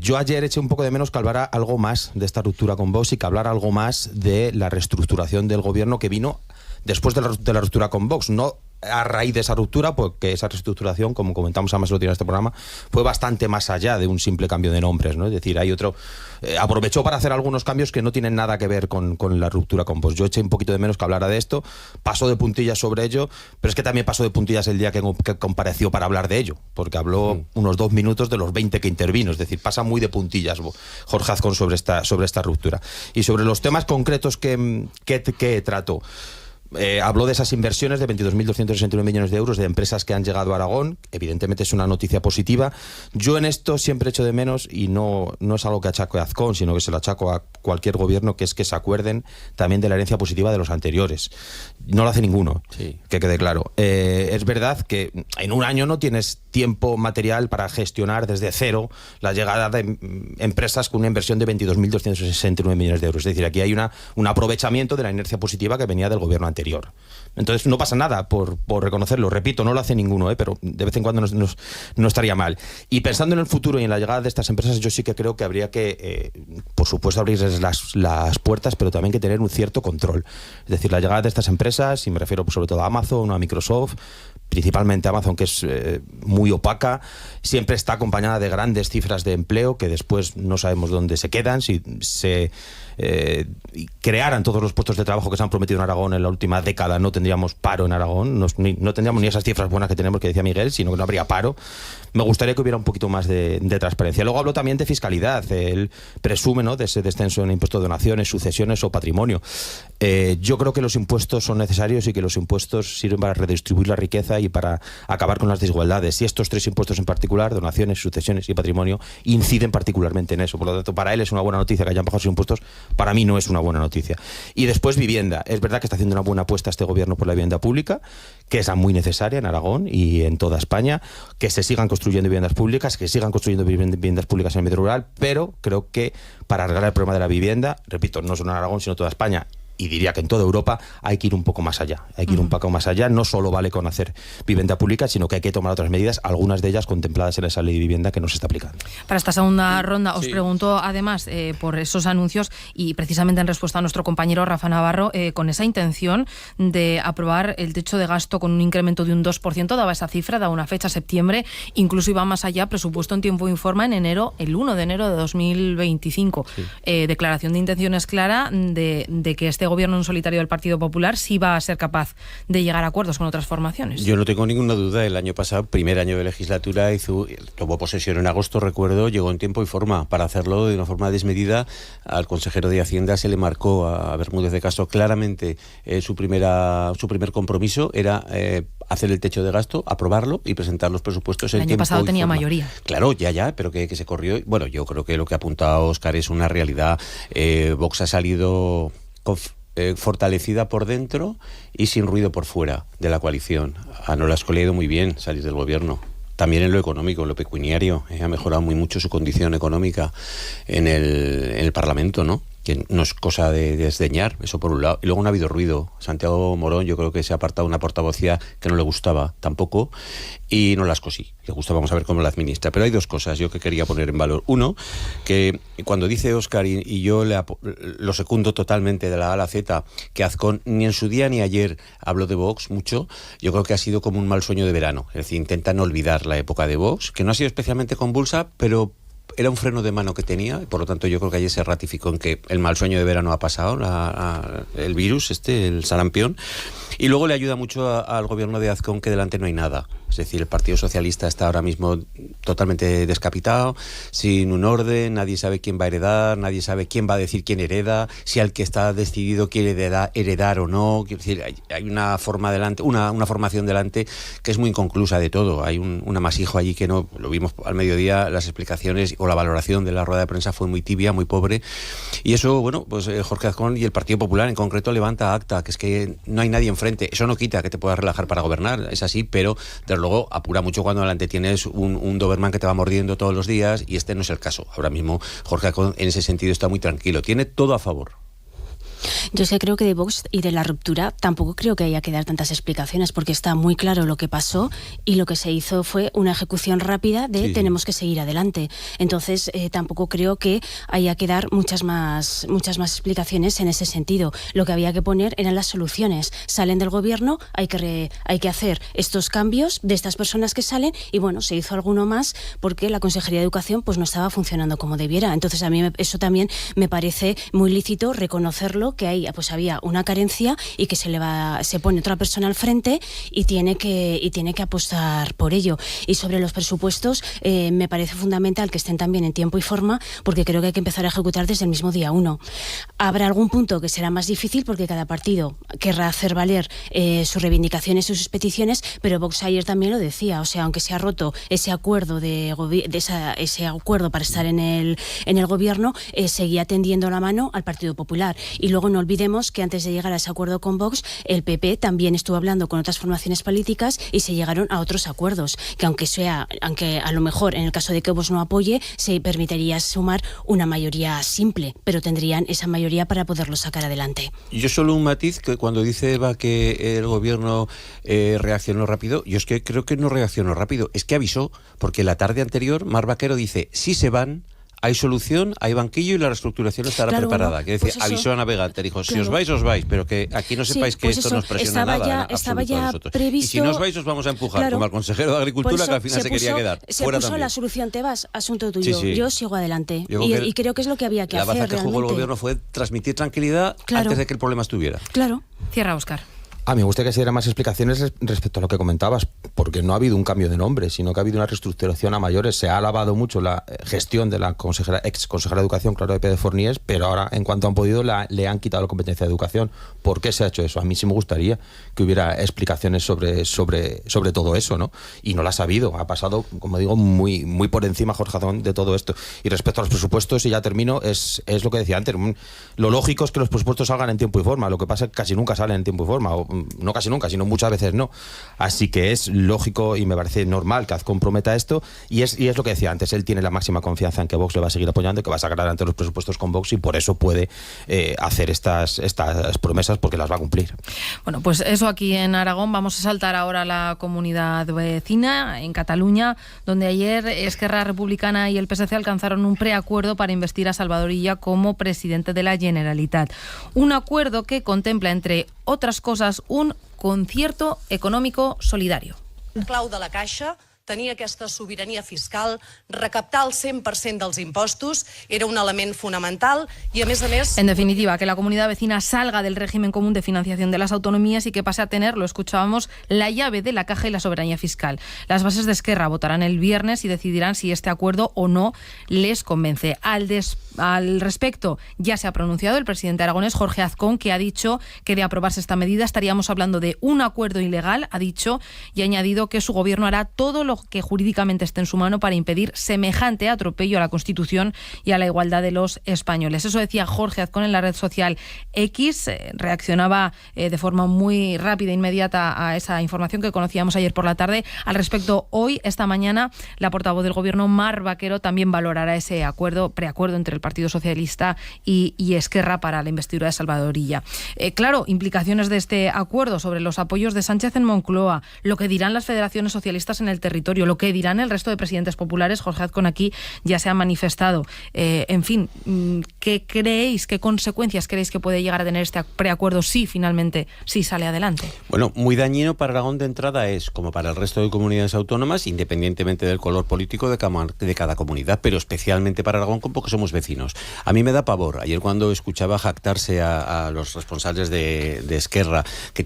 Yo ayer eché un poco de menos que hablara algo más de esta ruptura con Vox y que hablara algo más de la reestructuración del gobierno que vino después de la ruptura con Vox, no a raíz de esa ruptura, porque esa reestructuración, como comentamos además el otro día en este programa, fue bastante más allá de un simple cambio de nombres, ¿no? Es decir, hay otro... aprovechó para hacer algunos cambios que no tienen nada que ver con la ruptura con Vox. Yo eché un poquito de menos que hablara de esto, pasó de puntillas sobre ello, pero es que también pasó de puntillas el día que compareció para hablar de ello, porque habló unos 2 minutos de los 20 que intervino, es decir, pasa muy de puntillas Jorge Azcón sobre esta ruptura. Y sobre los temas concretos que trató, habló de esas inversiones de 22.261 millones de euros de empresas que han llegado a Aragón. Evidentemente es una noticia positiva. Yo en esto siempre echo de menos, y no es algo que achaco a Azcón, sino que se lo achaco a cualquier gobierno, que es que se acuerden también de la herencia positiva de los anteriores. No lo hace ninguno, sí, que quede claro. Es verdad que en un año no tienes tiempo material para gestionar desde cero la llegada de empresas con una inversión de 22.269 millones de euros. Es decir, aquí hay un aprovechamiento de la inercia positiva que venía del gobierno anterior. Entonces no pasa nada por reconocerlo. Repito, no lo hace ninguno, pero de vez en cuando no estaría mal. Y pensando en el futuro y en la llegada de estas empresas, yo sí que creo que habría que, por supuesto, abrirles las puertas, pero también que tener un cierto control. Es decir, la llegada de estas empresas, y me refiero sobre todo a Amazon o a Microsoft, principalmente Amazon, que es muy opaca, siempre está acompañada de grandes cifras de empleo que después no sabemos dónde se quedan. Si se crearan todos los puestos de trabajo que se han prometido en Aragón en la última década, no tendríamos paro en Aragón, no tendríamos ni esas cifras buenas que tenemos, que decía Miguel, sino que no habría paro. Me gustaría que hubiera un poquito más de transparencia. Luego habló también de fiscalidad. Él presume, ¿no?, de ese descenso en impuestos de donaciones, sucesiones o patrimonio. Yo creo que los impuestos son necesarios y que los impuestos sirven para redistribuir la riqueza y para acabar con las desigualdades. Y estos 3 impuestos en particular, donaciones, sucesiones y patrimonio, inciden particularmente en eso. Por lo tanto, para él es una buena noticia que hayan bajado sus impuestos. Para mí no es una buena noticia. Y después, vivienda. Es verdad que está haciendo una buena apuesta este gobierno por la vivienda pública, que es muy necesaria en Aragón y en toda España, que se sigan construyendo viviendas públicas, que sigan construyendo viviendas públicas en el medio rural, pero creo que para arreglar el problema de la vivienda, repito, no solo en Aragón, sino en toda España, y diría que en toda Europa, hay que ir un poco más allá. Hay que ir un poco más allá. No solo vale con hacer vivienda pública, sino que hay que tomar otras medidas, algunas de ellas contempladas en esa ley de vivienda que no se está aplicando. Para esta segunda ronda os pregunto además por esos anuncios, y precisamente en respuesta a nuestro compañero Rafa Navarro, con esa intención de aprobar el techo de gasto con un incremento de un 2%, daba esa cifra, daba una fecha, septiembre, incluso iba más allá, presupuesto en tiempo y forma en enero, el 1 de enero de 2025. Sí. Declaración de intenciones clara de que este gobierno en solitario del Partido Popular sí va a ser capaz de llegar a acuerdos con otras formaciones. Yo no tengo ninguna duda. El año pasado, primer año de legislatura, tomó posesión en agosto, recuerdo, llegó en tiempo y forma para hacerlo de una forma desmedida. Al consejero de Hacienda se le marcó, a Bermúdez de Castro, claramente su primer compromiso era hacer el techo de gasto, aprobarlo y presentar los presupuestos en tiempo y forma. El año pasado tenía mayoría. Claro, ya, pero que se corrió. Bueno, yo creo que lo que ha apuntado Óscar es una realidad. Vox ha salido fortalecida por dentro y sin ruido por fuera de la coalición. A Nolasco le ha ido muy bien salir del gobierno. También en lo económico, en lo pecuniario. Ha mejorado muy mucho su condición económica en el Parlamento, ¿no? Que no es cosa de desdeñar, eso por un lado. Y luego no ha habido ruido. Santiago Morón, yo creo que se ha apartado una portavocía que no le gustaba tampoco, y Nolasco sí, le gusta, vamos a ver cómo la administra. Pero hay 2 cosas yo que quería poner en valor. Uno, que cuando dice Óscar, y yo lo secundo totalmente de la A a la Z, que Azcón ni en su día ni ayer habló de Vox mucho, yo creo que ha sido como un mal sueño de verano. Es decir, intentan olvidar la época de Vox, que no ha sido especialmente convulsa, pero era un freno de mano que tenía, y por lo tanto yo creo que ayer se ratificó en que el mal sueño de verano ha pasado, el virus, el sarampión. Y luego le ayuda mucho al gobierno de Azcón que delante no hay nada. Es decir, el Partido Socialista está ahora mismo totalmente descapitado, sin un orden, nadie sabe quién va a heredar, nadie sabe quién va a decir quién hereda, si al que está decidido quiere heredar o no. Es decir, hay una forma delante, una formación delante que es muy inconclusa de todo. Hay un amasijo allí que no, lo vimos al mediodía, las explicaciones o la valoración de la rueda de prensa fue muy tibia, muy pobre. Y eso, bueno, pues Jorge Azcón y el Partido Popular en concreto levanta acta, que es que no hay nadie enfrente. Eso no quita que te puedas relajar para gobernar, es así, pero desde luego apura mucho cuando delante tienes un Doberman que te va mordiendo todos los días, y este no es el caso. Ahora mismo Jorge Azcón en ese sentido está muy tranquilo, tiene todo a favor. Yo sí creo que de Vox y de la ruptura tampoco creo que haya que dar tantas explicaciones, porque está muy claro lo que pasó y lo que se hizo fue una ejecución rápida de tenemos que seguir adelante. Entonces tampoco creo que haya que dar muchas más explicaciones en ese sentido. Lo que había que poner eran las soluciones. Salen del gobierno, hay que hacer estos cambios de estas personas que salen y bueno, se hizo alguno más porque la Consejería de Educación pues no estaba funcionando como debiera. Entonces a mí eso también me parece muy lícito reconocerlo, que ahí pues había una carencia y que se pone otra persona al frente y tiene que apostar por ello. Y sobre los presupuestos me parece fundamental que estén también en tiempo y forma, porque creo que hay que empezar a ejecutar desde el mismo día 1. Habrá algún punto que será más difícil porque cada partido querrá hacer valer sus reivindicaciones y sus peticiones, pero Vox ayer también lo decía, o sea, aunque se ha roto ese acuerdo ese acuerdo para estar en el gobierno, seguía tendiendo la mano al Partido Popular. Y luego no olvidemos que antes de llegar a ese acuerdo con Vox, el PP también estuvo hablando con otras formaciones políticas y se llegaron a otros acuerdos, que aunque a lo mejor en el caso de que Vox no apoye, se permitiría sumar una mayoría simple, pero tendrían esa mayoría para poderlo sacar adelante. Yo solo un matiz, que cuando dice Eva que el gobierno reaccionó rápido, yo es que creo que no reaccionó rápido, es que avisó, porque la tarde anterior Mar Vaquero dice, si se van, hay solución, hay banquillo y la reestructuración estará preparada. Bueno, que decía, pues avisó a Navegantes, dijo, si os vais, pero que aquí no sepáis que pues esto nos presiona nada. Estaba ya nosotros. previsto, y si no os vais, os vamos a empujar, como al consejero de Agricultura, que al final se quería quedar. Se fuera puso también. la solución, te vas, asunto tuyo. Sí. Yo sigo adelante. Y creo que es lo que había que hacer. La baza que realmente jugó el gobierno fue transmitir tranquilidad antes de que el problema estuviera. Claro. Cierra, Óscar. A mí me gustaría que se dieran más explicaciones respecto a lo que comentabas, porque no ha habido un cambio de nombre, sino que ha habido una reestructuración a mayores. Se ha alabado mucho la gestión de la ex consejera de Educación, Clara de Forniés, pero ahora, en cuanto han podido, le han quitado la competencia de Educación. ¿Por qué se ha hecho eso? A mí sí me gustaría que hubiera explicaciones sobre todo eso, ¿no? Y no las ha habido. Ha pasado, como digo, muy, muy por encima Jorge Azcón de todo esto. Y respecto a los presupuestos, y ya termino, es lo que decía antes. Lo lógico es que los presupuestos salgan en tiempo y forma. Lo que pasa es que casi nunca salen en tiempo y forma. No casi nunca, sino muchas veces no. Así que es lógico y me parece normal que Azcón prometa esto y es lo que decía antes, él tiene la máxima confianza en que Vox le va a seguir apoyando y que va a sacar adelante los presupuestos con Vox y por eso puede hacer estas promesas porque las va a cumplir. Bueno, pues eso aquí en Aragón. Vamos a saltar ahora a la comunidad vecina, en Cataluña, donde ayer Esquerra Republicana y el PSC alcanzaron un preacuerdo para investir a Salvador Illa como presidente de la Generalitat. Un acuerdo que contempla, entre otras cosas, un concierto económico solidario. La clau de la Caixa tenir aquesta sobirania fiscal, recaptar el 100% dels impostos, era un element fonamental y a més. En definitiva, que la comunidad vecina salga del régimen común de financiación de las autonomías y que pase a tener, lo escuchábamos, la llave de la caja y la soberanía fiscal. Las bases de Esquerra votarán el viernes y decidirán si este acuerdo o no les convence. Al respecto, ya se ha pronunciado el presidente aragonés, Jorge Azcón, que ha dicho que de aprobarse esta medida estaríamos hablando de un acuerdo ilegal, ha dicho, y ha añadido que su gobierno hará todo lo que jurídicamente esté en su mano para impedir semejante atropello a la Constitución y a la igualdad de los españoles. Eso decía Jorge Azcón en la red social X. Reaccionaba de forma muy rápida e inmediata a esa información que conocíamos ayer por la tarde. Al respecto, hoy, esta mañana, la portavoz del Gobierno, Mar Vaquero, también valorará ese preacuerdo entre el Partido Socialista y Esquerra para la investidura de Salvador Illa. Claro, implicaciones de este acuerdo sobre los apoyos de Sánchez en Moncloa, lo que dirán las federaciones socialistas en el territorio, lo que dirán el resto de presidentes populares. Jorge Azcón aquí ya se ha manifestado. En fin, ¿qué creéis, qué consecuencias creéis que puede llegar a tener este preacuerdo si finalmente sale adelante? Bueno, muy dañino para Aragón de entrada es, como para el resto de comunidades autónomas, independientemente del color político de cada comunidad, pero especialmente para Aragón, como que somos vecinos. A mí me da pavor. Ayer cuando escuchaba jactarse a los responsables de Esquerra que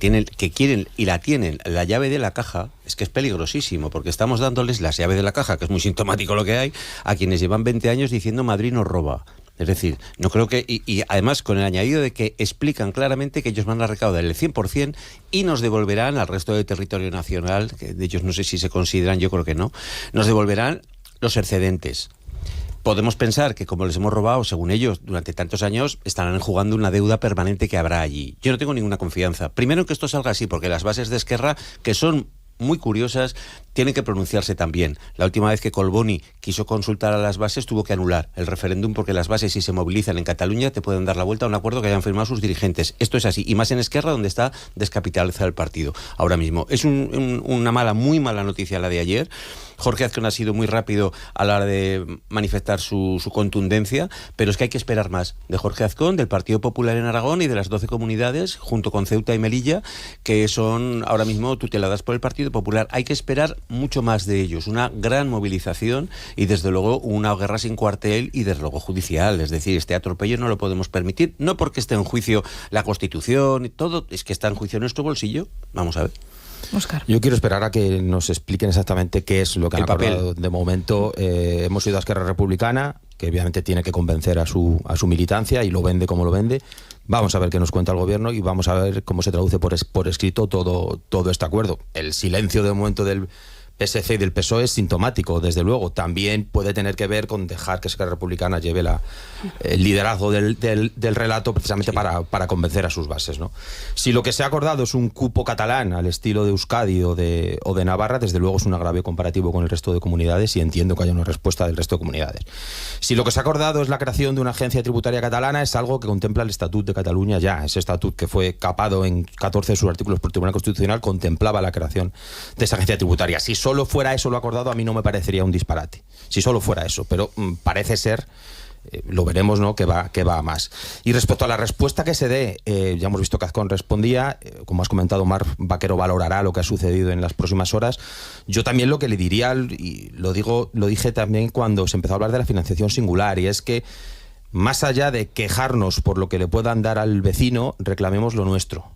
quieren y la tienen la llave de la caja, es que es peligrosísimo, porque estamos dándoles las llaves de la caja, que es muy sintomático lo que hay, a quienes llevan 20 años diciendo Madrid nos roba. Es decir, no creo que... Y además con el añadido de que explican claramente que ellos van a recaudar el 100% y nos devolverán al resto del territorio nacional, que de ellos no sé si se consideran, yo creo que no, nos devolverán los excedentes. Podemos pensar que como les hemos robado, según ellos, durante tantos años, estarán jugando una deuda permanente que habrá allí. Yo no tengo ninguna confianza. Primero, que esto salga así, porque las bases de Esquerra, que son muy curiosas, tienen que pronunciarse también. La última vez que Collboni quiso consultar a las bases tuvo que anular el referéndum porque las bases, si se movilizan en Cataluña, te pueden dar la vuelta a un acuerdo que hayan firmado sus dirigentes. Esto es así, y más en Esquerra, donde está descapitalizado el partido ahora mismo. Es una muy mala noticia la de ayer. Jorge Azcón ha sido muy rápido a la hora de manifestar su contundencia, pero es que hay que esperar más de Jorge Azcón, del Partido Popular en Aragón y de las 12 comunidades, junto con Ceuta y Melilla, que son ahora mismo tuteladas por el Partido Popular. Hay que esperar mucho más de ellos, una gran movilización y desde luego una guerra sin cuartel y desde luego judicial. Es decir, este atropello no lo podemos permitir, no porque esté en juicio la Constitución y todo, es que está en juicio nuestro bolsillo. Vamos a ver. Óscar. Yo quiero esperar a que nos expliquen exactamente qué es lo que han acordado. De momento hemos ido a Esquerra Republicana, que obviamente tiene que convencer a su militancia y lo vende como lo vende. Vamos a ver qué nos cuenta el gobierno y vamos a ver cómo se traduce por escrito todo este acuerdo. El silencio de momento del PSC y del PSOE es sintomático, desde luego. También puede tener que ver con dejar que Esquerra Republicana lleve el liderazgo del relato precisamente para convencer a sus bases, ¿no? Si lo que se ha acordado es un cupo catalán al estilo de Euskadi o de Navarra, desde luego es un agravio comparativo con el resto de comunidades y entiendo que haya una respuesta del resto de comunidades. Si lo que se ha acordado es la creación de una agencia tributaria catalana, es algo que contempla el Estatut de Cataluña ya. Ese Estatut, que fue capado en 14 de sus artículos por el Tribunal Constitucional, contemplaba la creación de esa agencia tributaria. Si solo fuera eso lo acordado, a mí no me parecería un disparate. Si solo fuera eso, pero parece ser, lo veremos, ¿no?, que va a más. Y respecto a la respuesta que se dé, ya hemos visto que Azcón respondía, como has comentado, Mar Vaquero valorará lo que ha sucedido en las próximas horas. Yo también lo que le diría, y lo dije también cuando se empezó a hablar de la financiación singular, y es que más allá de quejarnos por lo que le puedan dar al vecino, reclamemos lo nuestro.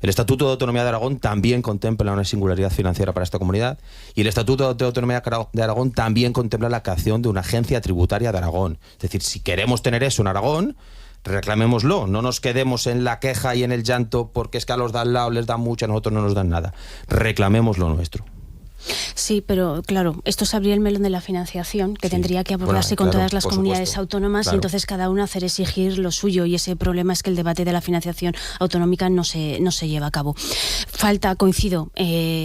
El Estatuto de Autonomía de Aragón también contempla una singularidad financiera para esta comunidad y el Estatuto de Autonomía de Aragón también contempla la creación de una agencia tributaria de Aragón. Es decir, si queremos tener eso en Aragón, reclamémoslo, no nos quedemos en la queja y en el llanto porque es que a los de al lado les dan mucho, a nosotros no nos dan nada. Reclamemos lo nuestro. Sí, pero claro, esto es abrir el melón de la financiación, que tendría que abordarse con todas las comunidades autónomas, y entonces cada una hacer exigir lo suyo, y ese problema es que el debate de la financiación autonómica no se lleva a cabo. Coincido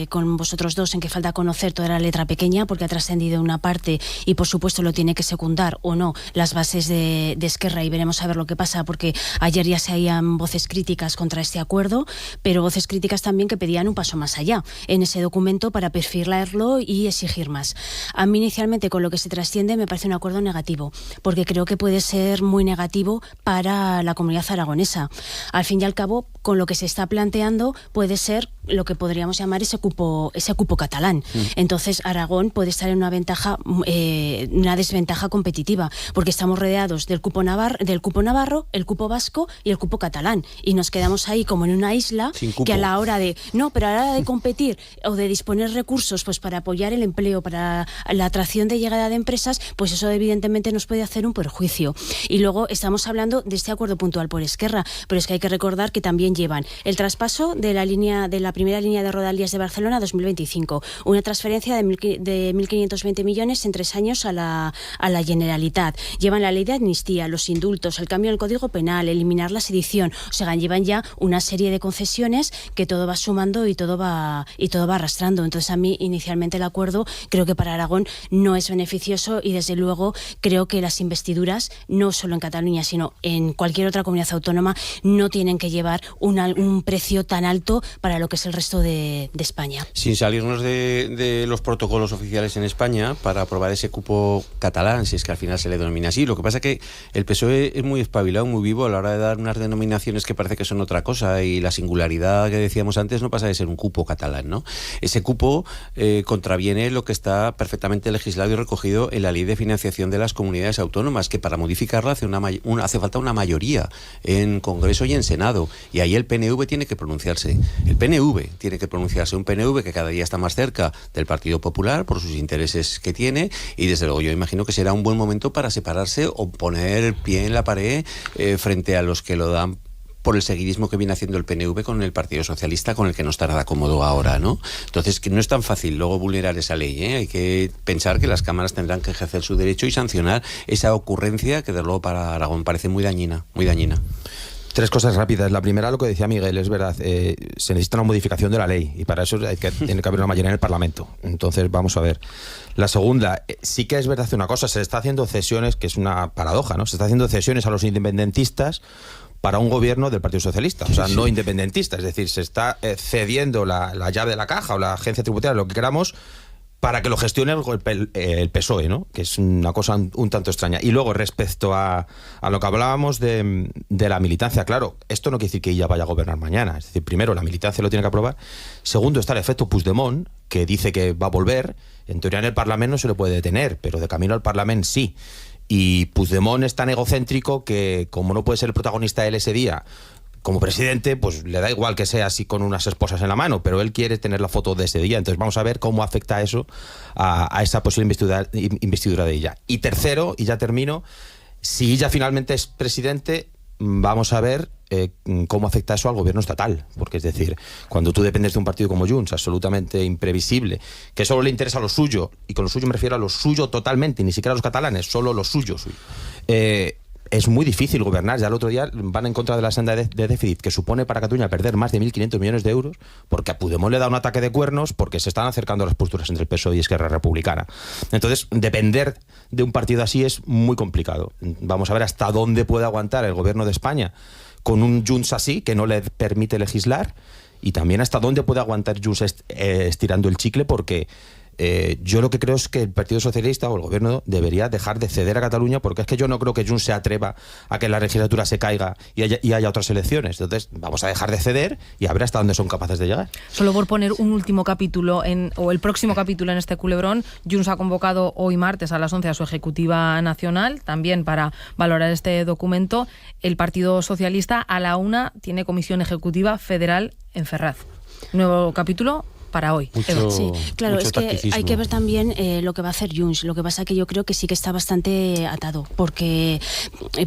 con vosotros dos en que falta conocer toda la letra pequeña, porque ha trascendido una parte y por supuesto lo tiene que secundar o no las bases de Esquerra, y veremos a ver lo que pasa, porque ayer ya se oían voces críticas contra este acuerdo, pero voces críticas también que pedían un paso más allá en ese documento para perfilarlo y exigir más. A mí inicialmente, con lo que se trasciende, me parece un acuerdo negativo, porque creo que puede ser muy negativo para la comunidad aragonesa. Al fin y al cabo, con lo que se está planteando, puede ser lo que podríamos llamar ese cupo catalán. Entonces Aragón puede estar en una desventaja competitiva, porque estamos rodeados del cupo navarro, el cupo vasco y el cupo catalán, y nos quedamos ahí como en una isla que a la hora de competir o de disponer recursos pues para apoyar el empleo, para la atracción de llegada de empresas, pues eso evidentemente nos puede hacer un perjuicio. Y luego estamos hablando de este acuerdo puntual por Esquerra, pero es que hay que recordar que también llevan el traspaso de la primera línea de Rodalies de Barcelona a 2025, una transferencia de 1.520 millones en 3 años a la Generalitat. Llevan la ley de amnistía, los indultos, el cambio en el Código Penal, eliminar la sedición. O sea, llevan ya una serie de concesiones que todo va sumando y todo va arrastrando. Entonces, a mí inicialmente el acuerdo creo que para Aragón no es beneficioso, y desde luego creo que las investiduras, no solo en Cataluña sino en cualquier otra comunidad autónoma, no tienen que llevar un precio tan alto para lo que es el resto de España. Sin salirnos de los protocolos oficiales en España para aprobar ese cupo catalán, si es que al final se le denomina así. Lo que pasa es que el PSOE es muy espabilado, muy vivo a la hora de dar unas denominaciones que parece que son otra cosa, y la singularidad que decíamos antes no pasa de ser un cupo catalán, ¿no? Ese cupo contraviene lo que está perfectamente legislado y recogido en la Ley de Financiación de las Comunidades Autónomas, que para modificarla hace falta una mayoría en Congreso y en Senado, y ahí el PNV tiene que pronunciarse. Un PNV que cada día está más cerca del Partido Popular por sus intereses que tiene, y desde luego yo imagino que será un buen momento para separarse o poner el pie en la pared frente a los que lo dan por el seguidismo que viene haciendo el PNV con el Partido Socialista, con el que no está nada cómodo ahora, ¿no? Entonces, que no es tan fácil luego vulnerar esa ley, ¿eh? Hay que pensar que las cámaras tendrán que ejercer su derecho y sancionar esa ocurrencia que, desde luego, para Aragón parece muy dañina, muy dañina. 3 cosas rápidas. La primera, lo que decía Miguel, es verdad, se necesita una modificación de la ley y para eso tiene que haber una mayoría en el Parlamento. Entonces, vamos a ver. La segunda, sí que es verdad una cosa, se está haciendo cesiones, que es una paradoja, ¿no? Se está haciendo cesiones a los independentistas para un gobierno del Partido Socialista, o sea, no independentista, es decir, se está cediendo la llave de la caja o la agencia tributaria, lo que queramos, para que lo gestione el PSOE, ¿no? Que es una cosa un tanto extraña. Y luego, respecto a lo que hablábamos de la militancia, claro, esto no quiere decir que ella vaya a gobernar mañana. Es decir, primero, la militancia lo tiene que aprobar. Segundo, está el efecto Puigdemont, que dice que va a volver. En teoría, en el Parlamento no se le puede detener, pero de camino al Parlamento sí. Y Puigdemont es tan egocéntrico que, como no puede ser el protagonista él ese día, como presidente, pues le da igual que sea así con unas esposas en la mano, pero él quiere tener la foto de ese día. Entonces vamos a ver cómo afecta eso a esa posible investidura de ella. Y tercero, y ya termino, si ella finalmente es presidente, vamos a ver cómo afecta eso al gobierno estatal. Porque es decir, cuando tú dependes de un partido como Junts, absolutamente imprevisible, que solo le interesa lo suyo, y con lo suyo me refiero a lo suyo totalmente, ni siquiera a los catalanes, solo lo suyo. Es muy difícil gobernar. Ya el otro día van en contra de la senda de déficit que supone para Cataluña perder más de 1.500 millones de euros, porque a Puigdemont le da un ataque de cuernos, porque se están acercando las posturas entre el PSOE y Esquerra Republicana. Entonces, depender de un partido así es muy complicado. Vamos a ver hasta dónde puede aguantar el gobierno de España con un Junts así, que no le permite legislar, y también hasta dónde puede aguantar Junts estirando el chicle, porque yo lo que creo es que el Partido Socialista o el gobierno debería dejar de ceder a Cataluña, porque es que yo no creo que Junts se atreva a que la legislatura se caiga y haya otras elecciones. Entonces vamos a dejar de ceder y a ver hasta dónde son capaces de llegar. Solo por poner un último capítulo o el próximo capítulo en este culebrón, Junts ha convocado hoy martes a las 11 a su ejecutiva nacional, también para valorar este documento. El Partido Socialista a la 1 tiene comisión ejecutiva federal en Ferraz. Nuevo capítulo para hoy. Sí, claro, es que hay que ver también lo que va a hacer Junts. Lo que pasa es que yo creo que sí que está bastante atado, porque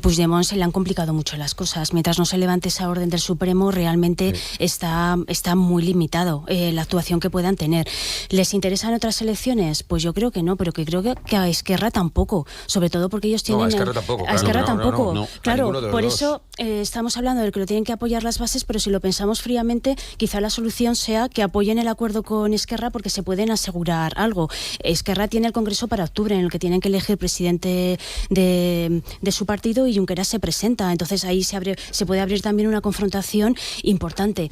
Puigdemont se le han complicado mucho las cosas. Mientras no se levante esa orden del Supremo, realmente está muy limitado la actuación que puedan tener. ¿Les interesan otras elecciones? Pues yo creo que no, pero que creo que a Esquerra tampoco, sobre todo porque ellos tienen... No, a Esquerra tampoco. A Esquerra tampoco. No, claro, por eso estamos hablando de que lo tienen que apoyar las bases, pero si lo pensamos fríamente, quizá la solución sea que apoyen el acuerdo con Esquerra, porque se pueden asegurar algo. Esquerra tiene el Congreso para octubre, en el que tienen que elegir presidente de su partido, y Junqueras se presenta. Entonces ahí se puede abrir también una confrontación importante.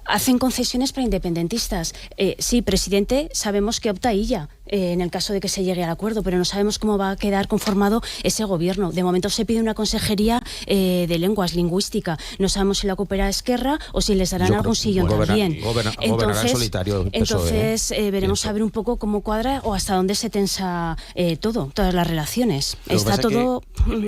Hacen concesiones para independentistas. Sí, presidente, sabemos que opta ella en el caso de que se llegue al acuerdo, pero no sabemos cómo va a quedar conformado ese gobierno. De momento se pide una consejería de lenguas, lingüística. No sabemos si la ocupará Esquerra o si les darán algún sillón también. Gobernará en solitario el PSOE. Entonces veremos a ver un poco cómo cuadra o hasta dónde se tensa todas las relaciones. Está todo...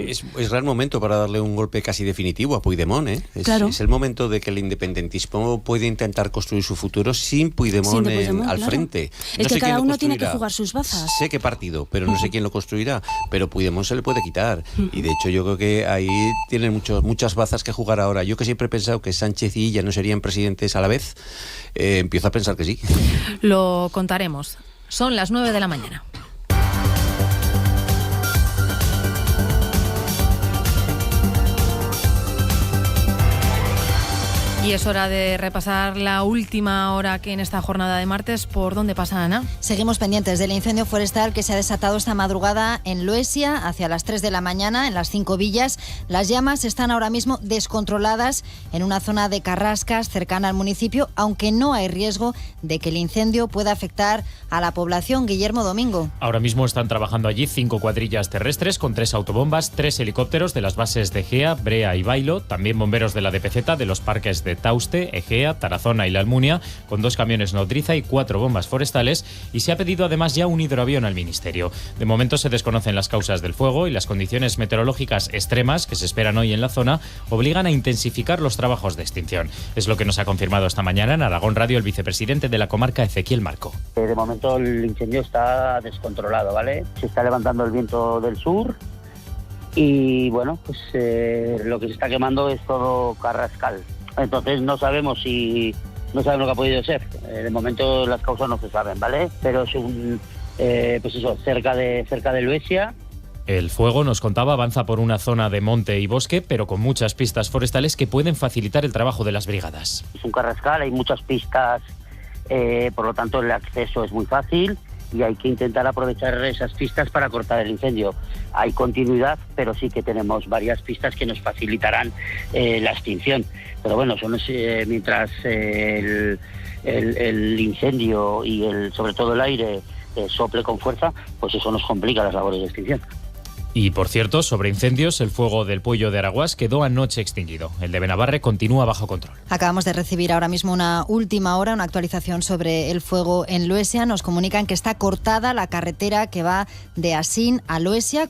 Es el momento para darle un golpe casi definitivo a Puigdemont, ¿eh? Claro. Es el momento de que el independentismo puede intentar construir su futuro sin Puigdemont, al frente. Es que cada uno tiene que jugar sus bazas. Sé qué partido, pero no sé quién lo construirá. Pero Puigdemont se le puede quitar. Y de hecho yo creo que ahí tienen muchas bazas que jugar ahora. Yo, que siempre he pensado que Sánchez y Illa no serían presidentes a la vez, empiezo a pensar que sí. Lo contaremos. Son las 9 de la mañana. Y es hora de repasar la última hora que en esta jornada de martes. ¿Por dónde pasa, Ana? Seguimos pendientes del incendio forestal que se ha desatado esta madrugada en Loesia hacia las 3 de la mañana en las 5 villas. Las llamas están ahora mismo descontroladas en una zona de carrascas cercana al municipio, aunque no hay riesgo de que el incendio pueda afectar a la población. Guillermo Domingo. Ahora mismo están trabajando allí 5 cuadrillas terrestres con 3 autobombas, 3 helicópteros de las bases de Egea, Brea y Bailo, también bomberos de la DPZ de los parques de Tauste, Egea, Tarazona y La Almunia, con 2 camiones nodriza y 4 bombas forestales, y se ha pedido además ya un hidroavión al Ministerio. De momento se desconocen las causas del fuego y las condiciones meteorológicas extremas que se esperan hoy en la zona obligan a intensificar los trabajos de extinción. Es lo que nos ha confirmado esta mañana en Aragón Radio el vicepresidente de la comarca, Ezequiel Marco. De momento el incendio está descontrolado, ¿vale? Se está levantando el viento del sur y bueno, pues lo que se está quemando es todo carrascal. Entonces no sabemos lo que ha podido ser. De momento las causas no se saben, ¿vale? Pero es pues eso, cerca de Loesia, El fuego, nos contaba, avanza por una zona de monte y bosque, pero con muchas pistas forestales que pueden facilitar el trabajo de las brigadas. Es un carrascal, hay muchas pistas, por lo tanto el acceso es muy fácil y hay que intentar aprovechar esas pistas para cortar el incendio. Hay continuidad, pero sí que tenemos varias pistas que nos facilitarán la extinción. Pero bueno, mientras el incendio y sobre todo el aire sople con fuerza, pues eso nos complica las labores de extinción. Y por cierto, sobre incendios, el fuego del Puello de Araguás quedó anoche extinguido. El de Benabarre continúa bajo control. Acabamos de recibir ahora mismo una última hora, una actualización sobre el fuego en Luesia. Nos comunican que está cortada la carretera que va de Asín a Luesia,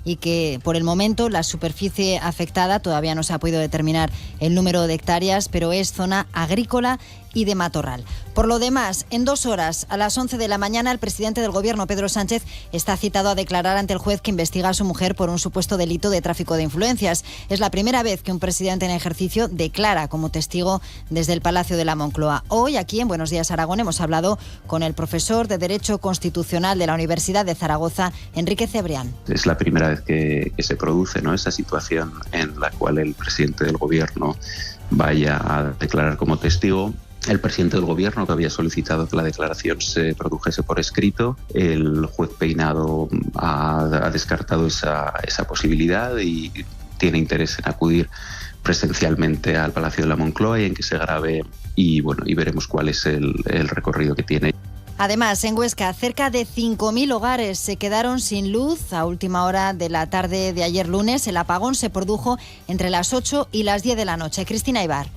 y que por el momento la superficie afectada todavía no se ha podido determinar el número de hectáreas, pero es zona agrícola y de matorral. Por lo demás, en 2 horas, a las 11 de la mañana, el presidente del Gobierno, Pedro Sánchez, está citado a declarar ante el juez que investiga a su mujer por un supuesto delito de tráfico de influencias. Es la primera vez que un presidente en ejercicio declara como testigo desde el Palacio de la Moncloa. Hoy, aquí en Buenos Días Aragón, hemos hablado con el profesor de Derecho Constitucional de la Universidad de Zaragoza, Enrique Cebrián. Es la primera vez que se produce, ¿no?, esa situación en la cual el presidente del Gobierno vaya a declarar como testigo. El presidente del Gobierno, que había solicitado que la declaración se produjese por escrito, el juez Peinado ha descartado esa posibilidad y tiene interés en acudir presencialmente al Palacio de la Moncloa y en que se grabe y veremos cuál es el recorrido que tiene. Además, en Huesca, cerca de 5.000 hogares se quedaron sin luz a última hora de la tarde de ayer lunes. El apagón se produjo entre las 8 y las 10 de la noche. Cristina Ibar.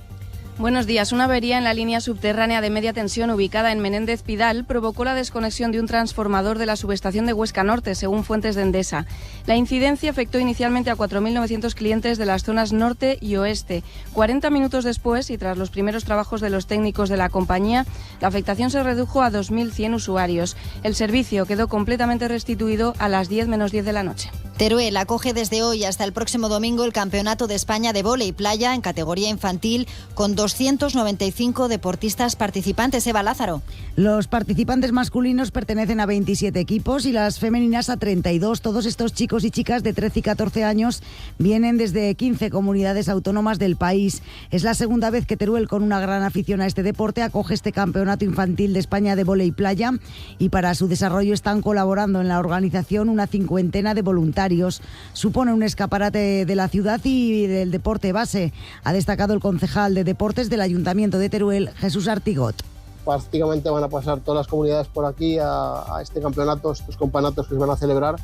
Buenos días. Una avería en la línea subterránea de media tensión ubicada en Menéndez Pidal provocó la desconexión de un transformador de la subestación de Huesca Norte, según fuentes de Endesa. La incidencia afectó inicialmente a 4.900 clientes de las zonas norte y oeste. 40 minutos después, y tras los primeros trabajos de los técnicos de la compañía, la afectación se redujo a 2.100 usuarios. El servicio quedó completamente restituido a las 10 menos 10 de la noche. Teruel acoge desde hoy hasta el próximo domingo el Campeonato de España de Vóley Playa en categoría infantil con 295 deportistas participantes. Eva Lázaro. Los participantes masculinos pertenecen a 27 equipos y las femeninas a 32. Todos estos chicos y chicas de 13 y 14 años vienen desde 15 comunidades autónomas del país. Es la segunda vez que Teruel, con una gran afición a este deporte, acoge este Campeonato Infantil de España de Vóley Playa, y para su desarrollo están colaborando en la organización una 50 de voluntarios. Supone un escaparate de la ciudad y del deporte base, ha destacado el concejal de Deportes del Ayuntamiento de Teruel, Jesús Artigot. Prácticamente van a pasar todas las comunidades por aquí a este campeonato, estos campeonatos que se van a celebrar,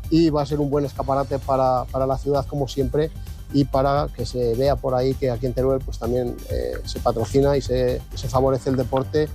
y va a ser un buen escaparate para la ciudad, como siempre, y para que se vea por ahí que aquí en Teruel pues también se patrocina y se favorece el deporte,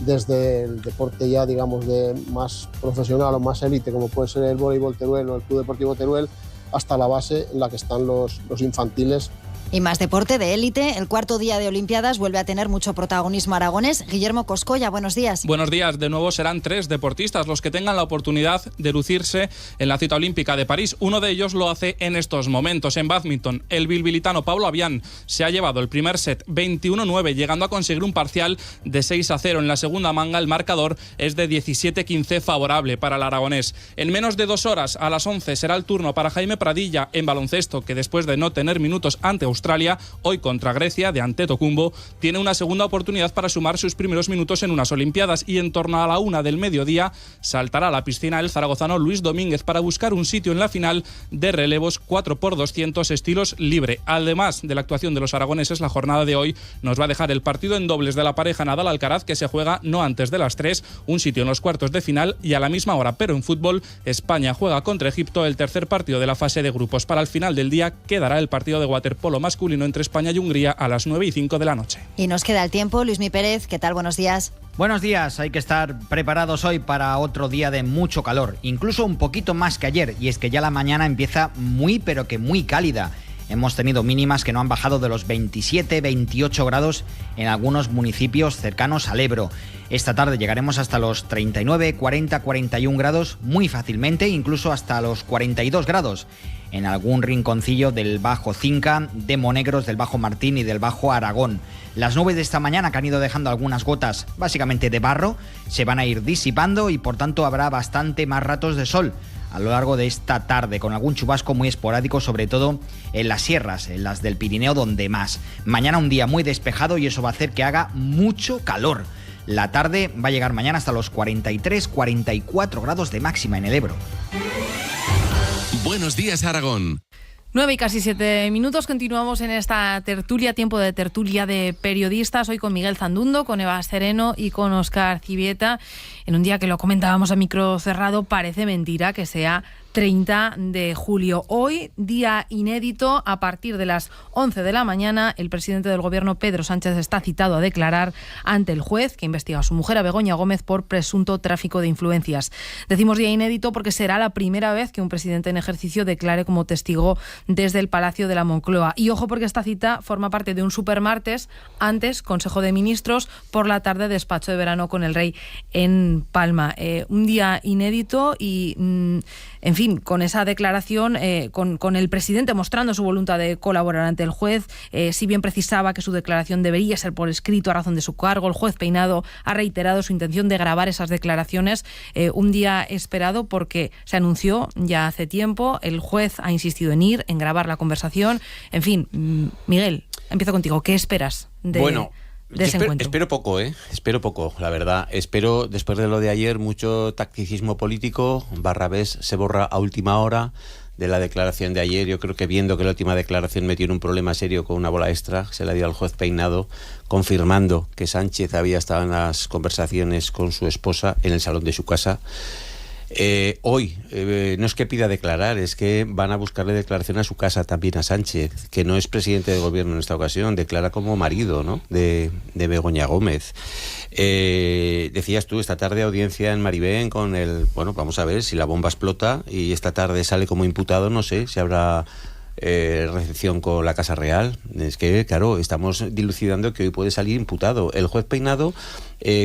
desde el deporte ya, digamos, de más profesional o más élite, como puede ser el voleibol Teruel o el Club Deportivo Teruel, hasta la base en la que están los infantiles. Y más deporte de élite. El cuarto día de Olimpiadas vuelve a tener mucho protagonismo aragonés. Guillermo Coscolla, buenos días. Buenos días. De nuevo serán 3 deportistas los que tengan la oportunidad de lucirse en la cita olímpica de París. Uno de ellos lo hace en estos momentos. En bádminton, el bilbilitano Pablo Avián se ha llevado el primer set 21-9, llegando a conseguir un parcial de 6-0. En la segunda manga el marcador es de 17-15 favorable para el aragonés. En menos de 2 horas, a las 11, será el turno para Jaime Pradilla en baloncesto, que después de no tener minutos ante Australia, hoy contra Grecia de Antetokounmpo, tiene una segunda oportunidad para sumar sus primeros minutos en unas Olimpiadas, y en torno a la 1 del mediodía saltará a la piscina el zaragozano Luis Domínguez para buscar un sitio en la final de relevos 4x200 estilos libre. Además de la actuación de los aragoneses, la jornada de hoy nos va a dejar el partido en dobles de la pareja Nadal-Alcaraz, que se juega no antes de las 3, un sitio en los cuartos de final, y a la misma hora, pero en fútbol, España juega contra Egipto el tercer partido de la fase de grupos. Para el final del día quedará el partido de waterpolo masculino entre España y Hungría a las 9:05 de la noche. Y nos queda el tiempo. Luismi Pérez, ¿qué tal? Buenos días. Buenos días. Hay que estar preparados hoy para otro día de mucho calor, incluso un poquito más que ayer, y es que ya la mañana empieza muy pero que muy cálida. Hemos tenido mínimas que no han bajado de los 27-28 grados en algunos municipios cercanos al Ebro. Esta tarde llegaremos hasta los 39, 40, 41 grados muy fácilmente, incluso hasta los 42 grados en algún rinconcillo del Bajo Cinca, de Monegros, del Bajo Martín y del Bajo Aragón. Las nubes de esta mañana, que han ido dejando algunas gotas básicamente de barro, se van a ir disipando y por tanto habrá bastante más ratos de sol. a lo largo de esta tarde, con algún chubasco muy esporádico, sobre todo en las sierras, en las del Pirineo, donde más. Mañana un día muy despejado y eso va a hacer que haga mucho calor. La tarde va a llegar mañana hasta los 43-44 grados de máxima en el Ebro. Buenos días, Aragón. 9 y casi 7 minutos, continuamos en esta tertulia, tiempo de tertulia de periodistas, hoy con Miguel Zandundo, con Eva Sereno y con Óscar Cibieta, en un día que lo comentábamos a micro cerrado, parece mentira que sea 30 de julio. Hoy, día inédito, a partir de las 11 de la mañana, el presidente del Gobierno, Pedro Sánchez, está citado a declarar ante el juez que investiga a su mujer, a Begoña Gómez, por presunto tráfico de influencias. Decimos día inédito porque será la primera vez que un presidente en ejercicio declare como testigo desde el Palacio de la Moncloa. Y ojo, porque esta cita forma parte de un supermartes, antes Consejo de Ministros, por la tarde despacho de verano con el rey en Palma. Un día inédito y, en fin, con esa declaración, con el presidente mostrando su voluntad de colaborar ante el juez, si bien precisaba que su declaración debería ser por escrito a razón de su cargo, el juez Peinado ha reiterado su intención de grabar esas declaraciones. Un día esperado porque se anunció ya hace tiempo, el juez ha insistido en ir, en grabar la conversación. En fin, Miguel, empiezo contigo. ¿Qué esperas de ese encuentro? Espero poco, la verdad. Espero, después de lo de ayer, mucho tacticismo político. Barrabés se borra a última hora de la declaración de ayer. Yo creo que viendo que la última declaración metió en un problema serio con una bola extra, se la dio al juez Peinado, confirmando que Sánchez había estado en las conversaciones con su esposa en el salón de su casa. Hoy, no es que pida declarar, es que van a buscarle declaración a su casa también a Sánchez, que no es presidente de gobierno en esta ocasión, declara como marido, ¿no?, de Begoña Gómez. Decías tú, esta tarde audiencia en Maribén con el... Bueno, vamos a ver si la bomba explota y esta tarde sale como imputado, no sé si habrá recepción con la Casa Real. Es que, claro, estamos dilucidando que hoy puede salir imputado. El juez Peinado,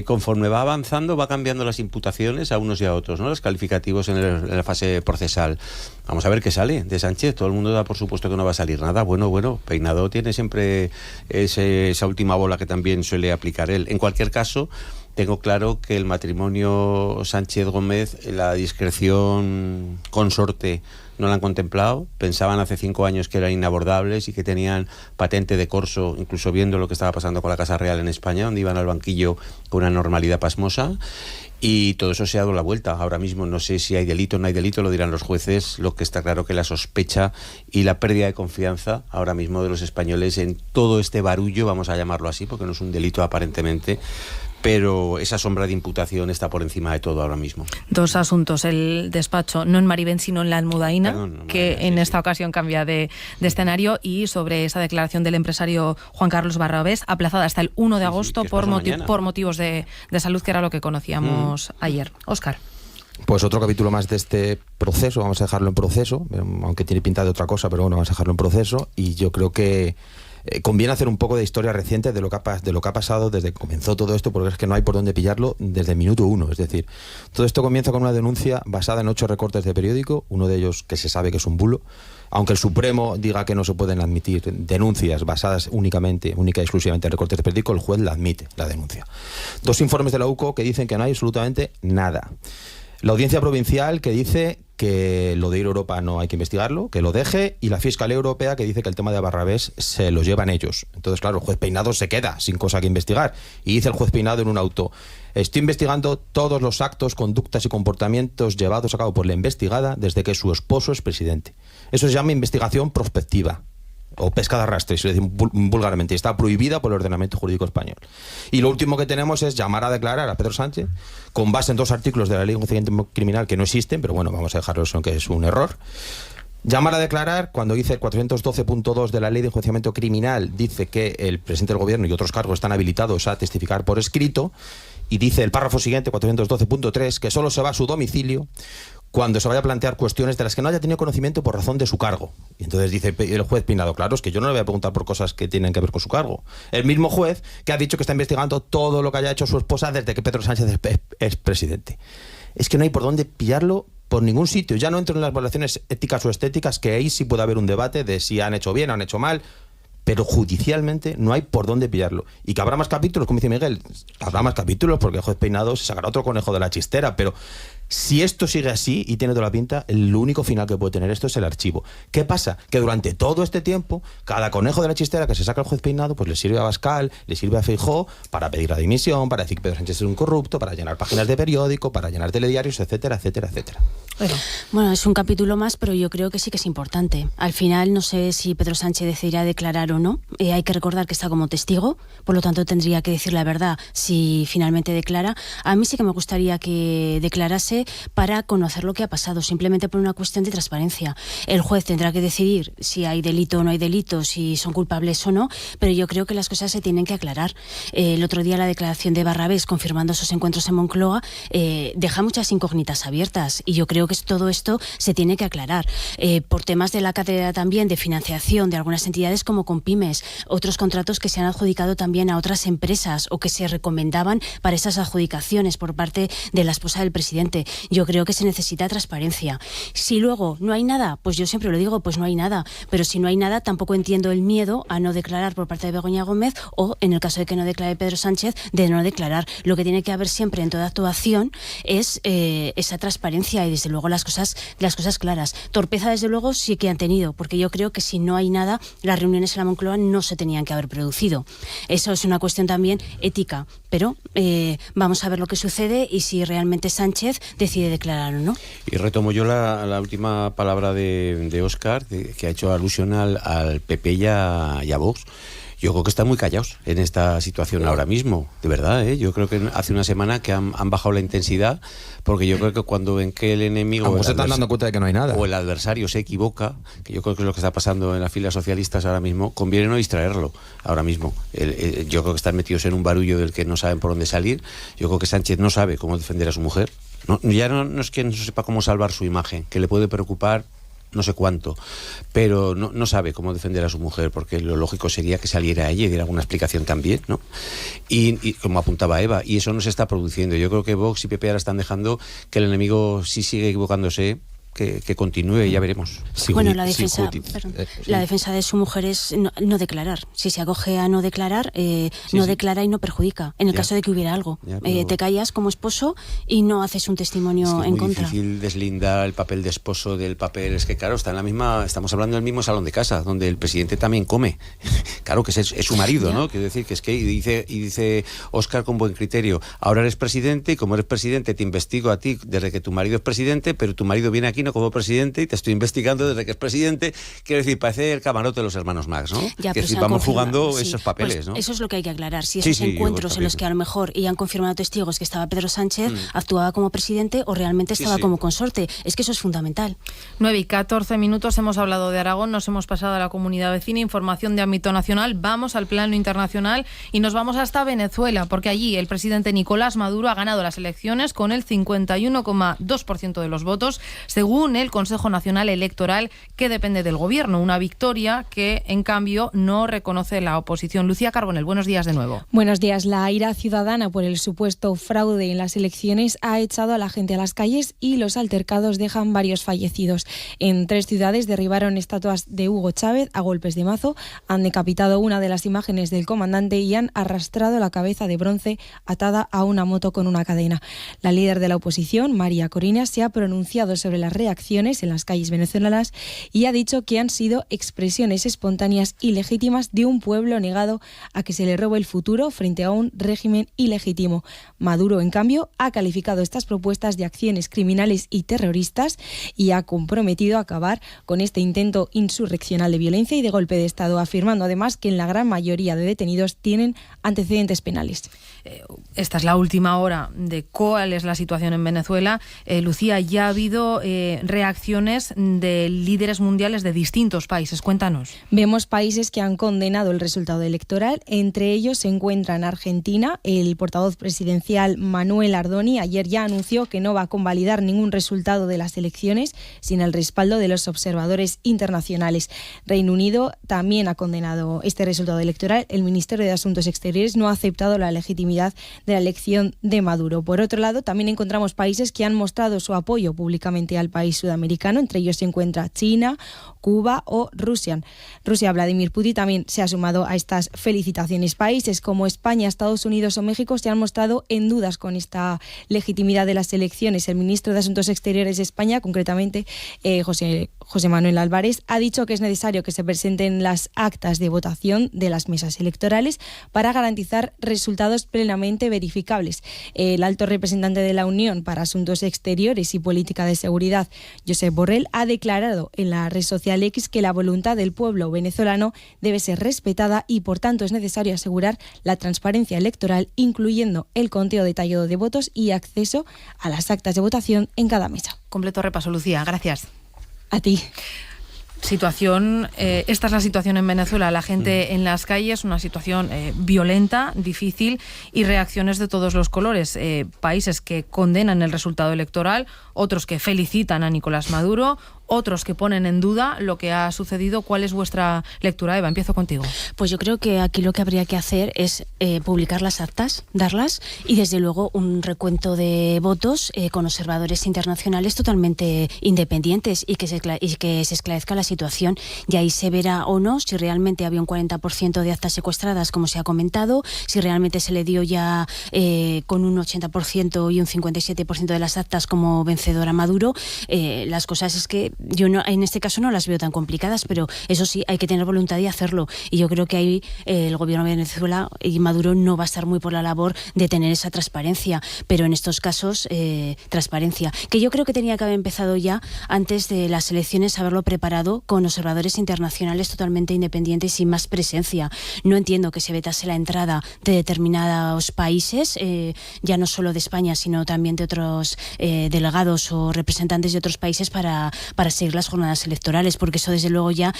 conforme va avanzando, va cambiando las imputaciones a unos y a otros, ¿no?, los calificativos en la fase procesal. Vamos a ver qué sale de Sánchez. Todo el mundo da por supuesto que no va a salir nada. Bueno, Peinado tiene siempre esa última bola que también suele aplicar él. En cualquier caso, tengo claro que el matrimonio Sánchez-Gómez, la discreción consorte, no la han contemplado. Pensaban hace 5 años que eran inabordables y que tenían patente de corso, incluso viendo lo que estaba pasando con la Casa Real en España, donde iban al banquillo con una normalidad pasmosa. Y todo eso se ha dado la vuelta. Ahora mismo no sé si hay delito o no hay delito, lo dirán los jueces. Lo que está claro que la sospecha y la pérdida de confianza ahora mismo de los españoles en todo este barullo, vamos a llamarlo así, porque no es un delito aparentemente, pero esa sombra de imputación está por encima de todo ahora mismo. Dos asuntos, el despacho, no en Maribén, sino en la Almudaina, que en esta ocasión cambia de escenario, y sobre esa declaración del empresario Juan Carlos Barrabés, aplazada hasta el 1 de agosto por motivos de salud, que era lo que conocíamos ayer. Óscar. Pues otro capítulo más de este proceso, vamos a dejarlo en proceso, aunque tiene pinta de otra cosa, pero bueno, vamos a dejarlo en proceso, y yo creo que conviene hacer un poco de historia reciente de lo que ha pasado desde que comenzó todo esto, porque es que no hay por dónde pillarlo desde el minuto 1. Es decir, todo esto comienza con una denuncia basada en 8 recortes de periódico, uno de ellos que se sabe que es un bulo. Aunque el Supremo diga que no se pueden admitir denuncias basadas única y exclusivamente en recortes de periódico, el juez la admite, la denuncia. 2 informes de la UCO que dicen que no hay absolutamente nada. La Audiencia Provincial que dice que lo de ir a Europa no hay que investigarlo, que lo deje, y la Fiscalía Europea que dice que el tema de Barrabés se lo llevan ellos. Entonces, claro, el juez Peinado se queda sin cosa que investigar. Y dice el juez Peinado en un auto: estoy investigando todos los actos, conductas y comportamientos llevados a cabo por la investigada desde que su esposo es presidente. Eso se llama investigación prospectiva, o pesca de arrastre, si lo decimos vulgarmente, y está prohibida por el ordenamiento jurídico español. Y lo último que tenemos es llamar a declarar a Pedro Sánchez con base en 2 artículos de la Ley de Enjuiciamiento Criminal que no existen, pero bueno, vamos a dejarlo eso, que es un error. Llamar a declarar cuando dice el 412.2 de la Ley de Enjuiciamiento Criminal, dice que el presidente del gobierno y otros cargos están habilitados a testificar por escrito, y dice el párrafo siguiente, 412.3, que solo se va a su domicilio cuando se vaya a plantear cuestiones de las que no haya tenido conocimiento por razón de su cargo. Y entonces dice el juez Peinado: claro, es que yo no le voy a preguntar por cosas que tienen que ver con su cargo. El mismo juez que ha dicho que está investigando todo lo que haya hecho su esposa desde que Pedro Sánchez es presidente. Es que no hay por dónde pillarlo por ningún sitio. Ya no entro en las valoraciones éticas o estéticas, que ahí sí puede haber un debate de si han hecho bien o han hecho mal, pero judicialmente no hay por dónde pillarlo. Y que habrá más capítulos, como dice Miguel, habrá más capítulos porque el juez Peinado se sacará otro conejo de la chistera, pero Si esto sigue así y tiene toda la pinta, el único final que puede tener esto es el archivo. ¿Qué pasa? Que durante todo este tiempo, cada conejo de la chistera que se saca el juez Peinado, pues le sirve a Abascal, le sirve a Feijóo para pedir la dimisión, para decir que Pedro Sánchez es un corrupto, para llenar páginas de periódico, para llenar telediarios, etcétera, etcétera, etcétera. Bueno, es un capítulo más, pero yo creo que sí que es importante. Al final, no sé si Pedro Sánchez decidirá declarar o no. Hay que recordar que está como testigo, por lo tanto tendría que decir la verdad si finalmente declara. A mí sí que me gustaría que declarase para conocer lo que ha pasado, simplemente por una cuestión de transparencia. El juez tendrá que decidir si hay delito o no hay delito, si son culpables o no, pero yo creo que las cosas se tienen que aclarar. El otro día la declaración de Barrabés confirmando esos encuentros en Moncloa deja muchas incógnitas abiertas y yo creo que todo esto se tiene que aclarar. Por temas de la cátedra también, de financiación de algunas entidades como Compymes, otros contratos que se han adjudicado también a otras empresas o que se recomendaban para esas adjudicaciones por parte de la esposa del presidente. Yo creo que se necesita transparencia. Si luego no hay nada, pues yo siempre lo digo, pues no hay nada. Pero si no hay nada, tampoco entiendo el miedo a no declarar por parte de Begoña Gómez o, en el caso de que no declare Pedro Sánchez, de no declarar. Lo que tiene que haber siempre en toda actuación es esa transparencia y, desde luego, las cosas claras. Torpeza, desde luego, sí que han tenido, porque yo creo que si no hay nada, las reuniones en la Moncloa no se tenían que haber producido. Eso es una cuestión también ética, pero vamos a ver lo que sucede y si realmente Sánchez decide declarar o no. Y retomo yo la última palabra de Óscar, que ha hecho alusión al PP y a Vox. Yo creo que están muy callados en esta situación ahora mismo, de verdad, ¿eh? Yo creo que hace una semana que han bajado la intensidad, porque yo creo que cuando ven que el enemigo... se están dando cuenta de que no hay nada. O el adversario se equivoca, que yo creo que es lo que está pasando en las filas socialistas ahora mismo, conviene no distraerlo ahora mismo. Yo creo que están metidos en un barullo del que no saben por dónde salir. Yo creo que Sánchez no sabe cómo defender a su mujer. Ya no es que no sepa cómo salvar su imagen, que le puede preocupar no sé cuánto, pero no sabe cómo defender a su mujer, porque lo lógico sería que saliera ella y diera alguna explicación también, ¿no? Y como apuntaba Eva, y eso no se está produciendo. Yo creo que Vox y PP ahora están dejando que el enemigo, si sigue equivocándose, que continúe, ya veremos. Bueno, la defensa de su mujer es no declarar. Si se acoge a no declarar, no declara y no perjudica. En el caso de que hubiera algo, te callas como esposo y no haces un testimonio en contra. Es muy difícil deslindar el papel de esposo del papel. Es que, claro, estamos hablando del mismo salón de casa, donde el presidente también come. Claro que es su marido, ¿no? Quiero decir que es que dice Óscar con buen criterio: ahora eres presidente y como eres presidente te investigo a ti desde que tu marido es presidente, pero tu marido viene aquí no como presidente y te estoy investigando desde que es presidente. Quiero decir, parece el camarote de los hermanos Marx, ¿no? Ya, que vamos jugando esos papeles, pues ¿no? Eso es lo que hay que aclarar. Si esos encuentros en los que a lo mejor y han confirmado testigos que estaba Pedro Sánchez, actuaba como presidente o realmente estaba como consorte. Es que eso es fundamental. 9:14 hemos hablado de Aragón, nos hemos pasado a la comunidad vecina, información de ámbito nacional, vamos al plano internacional y nos vamos hasta Venezuela, porque allí el presidente Nicolás Maduro ha ganado las elecciones con el 51,2% de los votos, según el Consejo Nacional Electoral, que depende del gobierno. Una victoria que, en cambio, no reconoce la oposición. Lucía Carbonell, buenos días de nuevo. Buenos días. La ira ciudadana por el supuesto fraude en las elecciones ha echado a la gente a las calles y los altercados dejan varios fallecidos. En 3 ciudades derribaron estatuas de Hugo Chávez a golpes de mazo, han decapitado una de las imágenes del comandante y han arrastrado la cabeza de bronce atada a una moto con una cadena. La líder de la oposición, María Corina, se ha pronunciado sobre las reacciones en las calles venezolanas y ha dicho que han sido expresiones espontáneas y legítimas de un pueblo negado a que se le robe el futuro frente a un régimen ilegítimo. Maduro, en cambio, ha calificado estas propuestas de acciones criminales y terroristas y ha comprometido a acabar con este intento insurreccional de violencia y de golpe de Estado, afirmando además que en la gran mayoría de detenidos tienen antecedentes penales. Esta es la última hora de cuál es la situación en Venezuela. Lucía, ya ha habido reacciones de líderes mundiales de distintos países. Cuéntanos. Vemos países que han condenado el resultado electoral. Entre ellos se encuentran Argentina. El portavoz presidencial Manuel Ardoni ayer ya anunció que no va a convalidar ningún resultado de las elecciones sin el respaldo de los observadores internacionales. Reino Unido también ha condenado este resultado electoral. El Ministerio de Asuntos Exteriores no ha aceptado la legitimidad legitimidad de la elección de Maduro. Por otro lado, también encontramos países que han mostrado su apoyo públicamente al país sudamericano. Entre ellos se encuentra China, Cuba o Rusia. Vladimir Putin también se ha sumado a estas felicitaciones. Países como España, Estados Unidos o México se han mostrado en dudas con esta legitimidad de las elecciones. El ministro de Asuntos Exteriores de España, concretamente José Manuel Álvarez, ha dicho que es necesario que se presenten las actas de votación de las mesas electorales para garantizar resultados plenamente verificables. El alto representante de la Unión para Asuntos Exteriores y Política de Seguridad, Josep Borrell, ha declarado en la red social X que la voluntad del pueblo venezolano debe ser respetada y, por tanto, es necesario asegurar la transparencia electoral, incluyendo el conteo detallado de votos y acceso a las actas de votación en cada mesa. Completo repaso, Lucía. Gracias. A ti. Esta es la situación en Venezuela, la gente en las calles, una situación violenta, difícil y reacciones de todos los colores. Países que condenan el resultado electoral, otros que felicitan a Nicolás Maduro, otros que ponen en duda lo que ha sucedido. ¿Cuál es vuestra lectura, Eva? Empiezo contigo. Pues yo creo que aquí lo que habría que hacer es publicar las actas, darlas, y desde luego un recuento de votos con observadores internacionales totalmente independientes y que se esclarezca la situación, y ahí se verá o no si realmente había un 40% de actas secuestradas, como se ha comentado, si realmente se le dio ya con un 80% y un 57% de las actas como vencedor a Maduro. Las cosas es que yo no, en este caso no las veo tan complicadas, pero eso sí, hay que tener voluntad de hacerlo, y yo creo que ahí el gobierno de Venezuela y Maduro no va a estar muy por la labor de tener esa transparencia, pero en estos casos transparencia, que yo creo que tenía que haber empezado ya antes de las elecciones, haberlo preparado con observadores internacionales totalmente independientes y más presencia. No entiendo que se vetase la entrada de determinados países, ya no solo de España, sino también de otros delegados o representantes de otros países para seguir las jornadas electorales, porque eso desde luego ya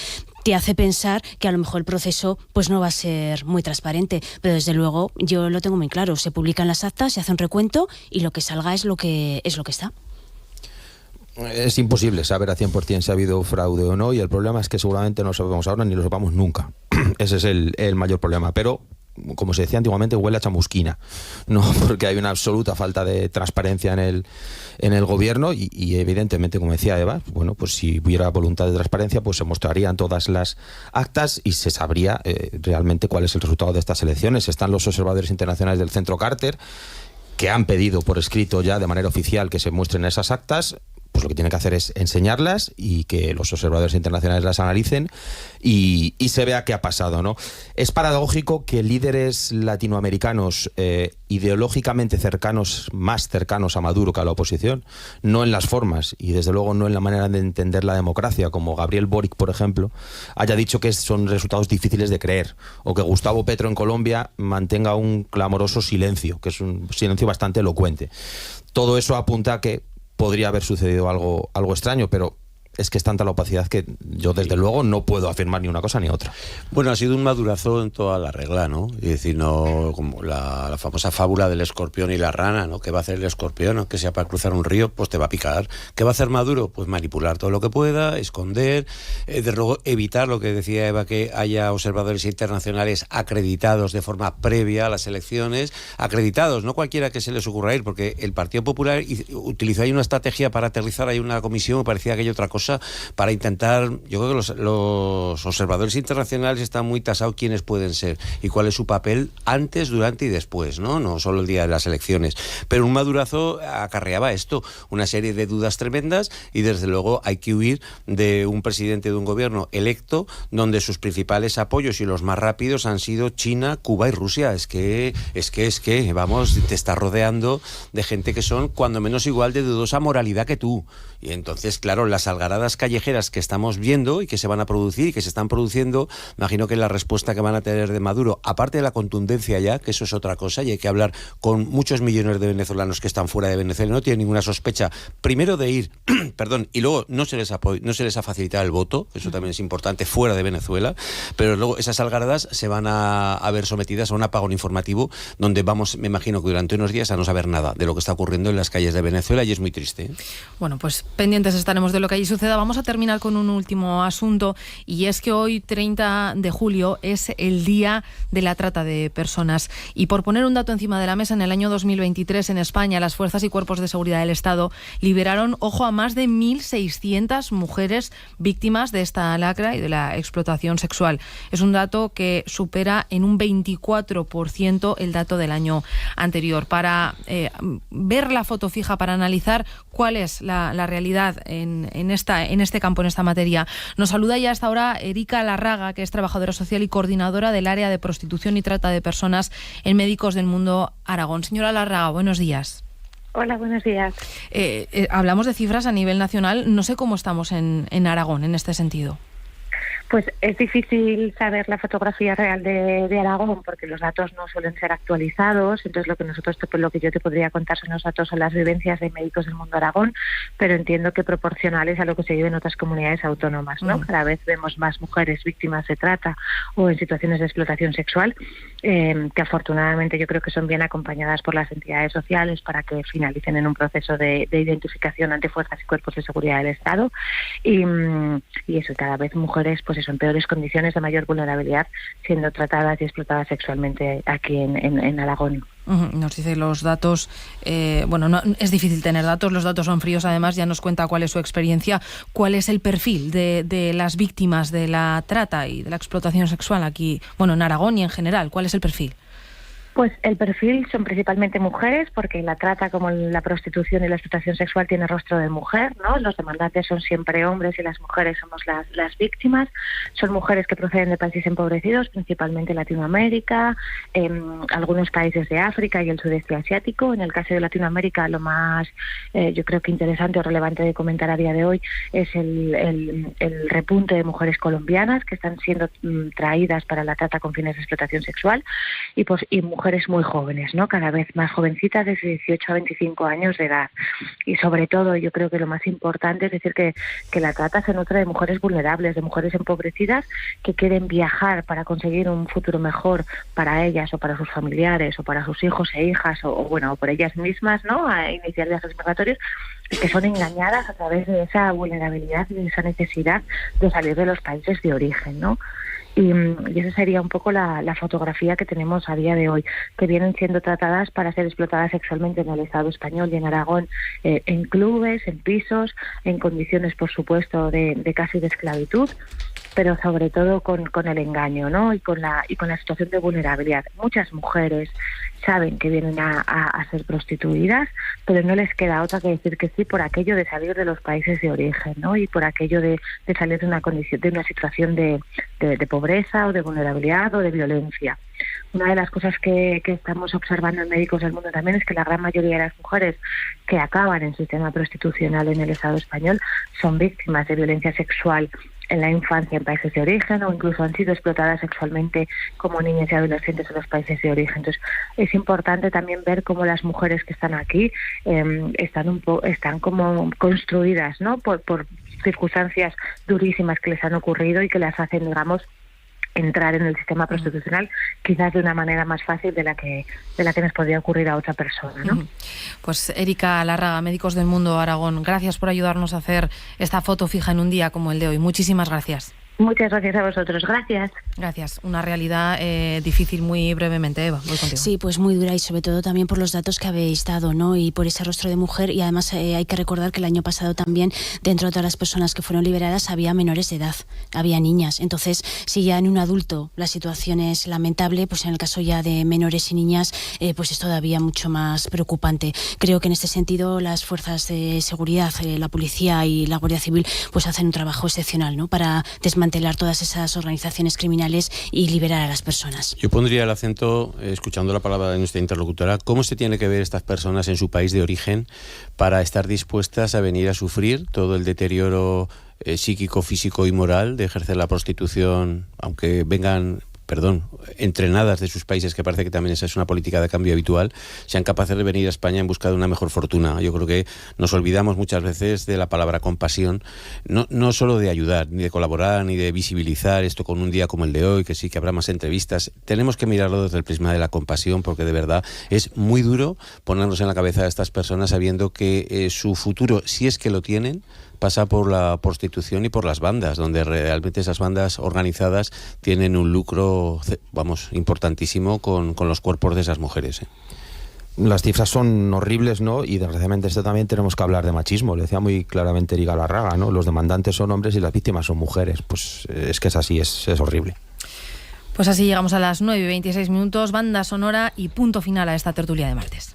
te hace pensar que a lo mejor el proceso pues no va a ser muy transparente, pero desde luego yo lo tengo muy claro, se publican las actas, se hace un recuento y lo que salga es lo que está. Es imposible saber a 100% si ha habido fraude o no, y el problema es que seguramente no lo sabemos ahora ni lo sepamos nunca. Ese es el mayor problema, pero como se decía antiguamente, huele a chamusquina, ¿no? Porque hay una absoluta falta de transparencia en el gobierno y evidentemente, como decía Eva, bueno, pues si hubiera voluntad de transparencia, pues se mostrarían todas las actas y se sabría realmente cuál es el resultado de estas elecciones. Están los observadores internacionales del Centro Carter, que han pedido por escrito ya de manera oficial que se muestren esas actas. Pues lo que tienen que hacer es enseñarlas y que los observadores internacionales las analicen y se vea qué ha pasado, ¿no? Es paradójico que líderes latinoamericanos ideológicamente más cercanos a Maduro que a la oposición, no en las formas y desde luego no en la manera de entender la democracia, como Gabriel Boric, por ejemplo, haya dicho que son resultados difíciles de creer, o que Gustavo Petro en Colombia mantenga un clamoroso silencio, que es un silencio bastante elocuente. Todo eso apunta a que podría haber sucedido algo extraño, pero es que es tanta la opacidad que yo desde luego no puedo afirmar ni una cosa ni otra. Bueno, ha sido un madurazo en toda la regla, ¿no? Es decir, no como la famosa fábula del escorpión y la rana, ¿no? ¿Qué va a hacer el escorpión? Aunque sea para cruzar un río, pues te va a picar. ¿Qué va a hacer Maduro? Pues manipular todo lo que pueda, esconder, desde luego evitar lo que decía Eva, que haya observadores internacionales acreditados de forma previa a las elecciones, acreditados, no cualquiera que se les ocurra ir, porque el Partido Popular utilizó ahí una estrategia para aterrizar ahí una comisión, me parecía que hay otra cosa, para intentar, yo creo que los observadores internacionales están muy tasados quiénes pueden ser y cuál es su papel antes, durante y después, no solo el día de las elecciones. Pero un madurazo acarreaba esto, una serie de dudas tremendas, y desde luego hay que huir de un presidente de un gobierno electo donde sus principales apoyos y los más rápidos han sido China, Cuba y Rusia. Es que vamos, te estás rodeando de gente que son cuando menos igual de dudosa moralidad que tú. Y entonces, claro, las algaradas callejeras que estamos viendo y que se van a producir y que se están produciendo, imagino que la respuesta que van a tener de Maduro, aparte de la contundencia ya, que eso es otra cosa, y hay que hablar con muchos millones de venezolanos que están fuera de Venezuela y no tienen ninguna sospecha, primero de ir, y luego no se les ha facilitado el voto, eso también es importante, fuera de Venezuela, pero luego esas algaradas se van a ver sometidas a un apagón informativo donde vamos, me imagino que durante unos días a no saber nada de lo que está ocurriendo en las calles de Venezuela, y es muy triste. Bueno, pues pendientes estaremos de lo que allí sucede. Espronceda, vamos a terminar con un último asunto, y es que hoy, 30 de julio, es el Día de la Trata de Personas. Y por poner un dato encima de la mesa, en el año 2023 en España las fuerzas y cuerpos de seguridad del Estado liberaron, ojo, a más de 1.600 mujeres víctimas de esta lacra y de la explotación sexual. Es un dato que supera en un 24% el dato del año anterior. Para ver la foto fija, para analizar cuál es la realidad en este campo, en esta materia, nos saluda ya hasta ahora Erika Larraga, que es trabajadora social y coordinadora del área de prostitución y trata de personas en Médicos del Mundo Aragón. Señora Larraga, buenos días. Hola, buenos días. Hablamos de cifras a nivel nacional. No sé cómo estamos en Aragón en este sentido. Pues es difícil saber la fotografía real de Aragón porque los datos no suelen ser actualizados. Entonces lo que yo te podría contar son los datos, son las vivencias de Médicos del Mundo Aragón, pero entiendo que proporcionales a lo que se vive en otras comunidades autónomas, ¿no? Cada vez vemos más mujeres víctimas de trata o en situaciones de explotación sexual, que afortunadamente yo creo que son bien acompañadas por las entidades sociales para que finalicen en un proceso de identificación ante fuerzas y cuerpos de seguridad del Estado, y eso, cada vez mujeres pues en peores condiciones, de mayor vulnerabilidad, siendo tratadas y explotadas sexualmente aquí en Aragón. Nos dice los datos, no, es difícil tener datos, los datos son fríos, además ya nos cuenta cuál es su experiencia, cuál es el perfil de las víctimas de la trata y de la explotación sexual aquí, en Aragón y en general. ¿Cuál es el perfil? Pues el perfil son principalmente mujeres, porque la trata, como la prostitución y la explotación sexual, tiene rostro de mujer, ¿no? Los demandantes son siempre hombres y las mujeres somos las víctimas. Son mujeres que proceden de países empobrecidos, principalmente Latinoamérica, algunos países de África y el sudeste asiático. En el caso de Latinoamérica, lo más yo creo que interesante o relevante de comentar a día de hoy es el repunte de mujeres colombianas que están siendo traídas para la trata con fines de explotación sexual, y mujeres muy jóvenes, ¿no? Cada vez más jovencitas, desde 18 a 25 años de edad. Y sobre todo, yo creo que lo más importante es decir que la trata se nutre de mujeres vulnerables, de mujeres empobrecidas que quieren viajar para conseguir un futuro mejor para ellas o para sus familiares o para sus hijos e hijas o por ellas mismas, ¿no? A iniciar viajes migratorios, y que son engañadas a través de esa vulnerabilidad y de esa necesidad de salir de los países de origen, ¿no? Y esa sería un poco la fotografía que tenemos a día de hoy, que vienen siendo tratadas para ser explotadas sexualmente en el Estado español y en Aragón, en clubes, en pisos, en condiciones, por supuesto, de casi de esclavitud, pero sobre todo con el engaño, ¿no? Y con la situación de vulnerabilidad. Muchas mujeres saben que vienen a ser prostituidas, pero no les queda otra que decir que sí por aquello de salir de los países de origen, ¿no? Y por aquello de salir de una condición, de una situación de pobreza o de vulnerabilidad o de violencia. Una de las cosas que estamos observando en Médicos del Mundo también es que la gran mayoría de las mujeres que acaban en sistema prostitucional en el Estado español son víctimas de violencia sexual en la infancia en países de origen, o incluso han sido explotadas sexualmente como niñas y adolescentes en los países de origen. Entonces es importante también ver cómo las mujeres que están aquí están como construidas, ¿no? por circunstancias durísimas que les han ocurrido y que las hacen, digamos, entrar en el sistema prostitucional quizás de una manera más fácil de la que nos podría ocurrir a otra persona, ¿no? Pues Erika Larraga, Médicos del Mundo Aragón, gracias por ayudarnos a hacer esta foto fija en un día como el de hoy. Muchísimas gracias. Muchas gracias a vosotros, gracias. Gracias. Una realidad difícil, muy brevemente. Eva, voy contigo. Sí, pues muy dura, y sobre todo también por los datos que habéis dado, ¿no? Y por ese rostro de mujer. Y además hay que recordar que el año pasado también, dentro de todas las personas que fueron liberadas, había menores de edad, había niñas. Entonces, si ya en un adulto la situación es lamentable, pues en el caso ya de menores y niñas, pues es todavía mucho más preocupante. Creo que en este sentido las fuerzas de seguridad, la policía y la Guardia Civil, pues hacen un trabajo excepcional, ¿no? Para desmantelar todas esas organizaciones criminales y liberar a las personas. Yo pondría el acento, escuchando la palabra de nuestra interlocutora, cómo se tiene que ver estas personas en su país de origen para estar dispuestas a venir a sufrir todo el deterioro psíquico, físico y moral de ejercer la prostitución, aunque vengan entrenadas de sus países, que parece que también esa es una política de cambio habitual, sean capaces de venir a España en busca de una mejor fortuna. Yo creo que nos olvidamos muchas veces de la palabra compasión, no solo de ayudar, ni de colaborar, ni de visibilizar esto con un día como el de hoy, que sí que habrá más entrevistas. Tenemos que mirarlo desde el prisma de la compasión, porque de verdad es muy duro ponernos en la cabeza de estas personas sabiendo que su futuro, si es que lo tienen, pasa por la prostitución y por las bandas, donde realmente esas bandas organizadas tienen un lucro, importantísimo con los cuerpos de esas mujeres. Las cifras son horribles, ¿no? Y desgraciadamente esto también tenemos que hablar de machismo. Lo decía muy claramente Eric Galarraga, ¿no? Los demandantes son hombres y las víctimas son mujeres. Pues es que es así, es horrible. Pues así llegamos a las 9:26, banda sonora y punto final a esta tertulia de martes.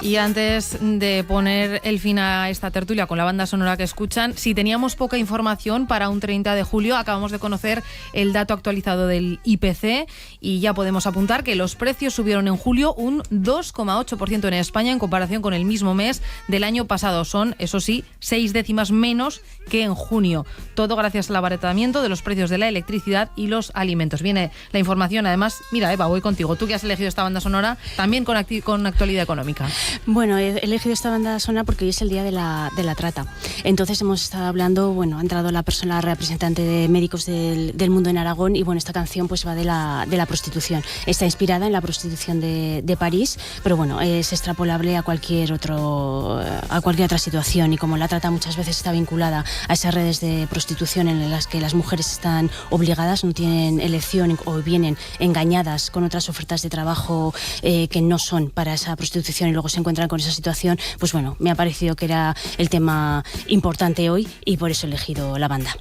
Y antes de poner el fin a esta tertulia con la banda sonora que escuchan, si teníamos poca información para un 30 de julio, acabamos de conocer el dato actualizado del IPC y ya podemos apuntar que los precios subieron en julio un 2,8% en España en comparación con el mismo mes del año pasado. Son, eso sí, 6 décimas menos que en junio. Todo gracias al abaratamiento de los precios de la electricidad y los alimentos. Viene la información, además, mira, Eva, voy contigo. Tú que has elegido esta banda sonora, también con actualidad económica. Bueno, he elegido esta banda sonora porque hoy es el día de la trata. Entonces hemos estado hablando, ha entrado la persona representante de médicos del mundo en Aragón y esta canción pues va de la prostitución. Está inspirada en la prostitución de París, pero es extrapolable a cualquier otra situación, y como la trata muchas veces está vinculada a esas redes de prostitución en las que las mujeres están obligadas, no tienen elección o vienen engañadas con otras ofertas de trabajo que no son para esa prostitución y luego se encuentran con esa situación, pues me ha parecido que era el tema importante hoy y por eso he elegido la banda.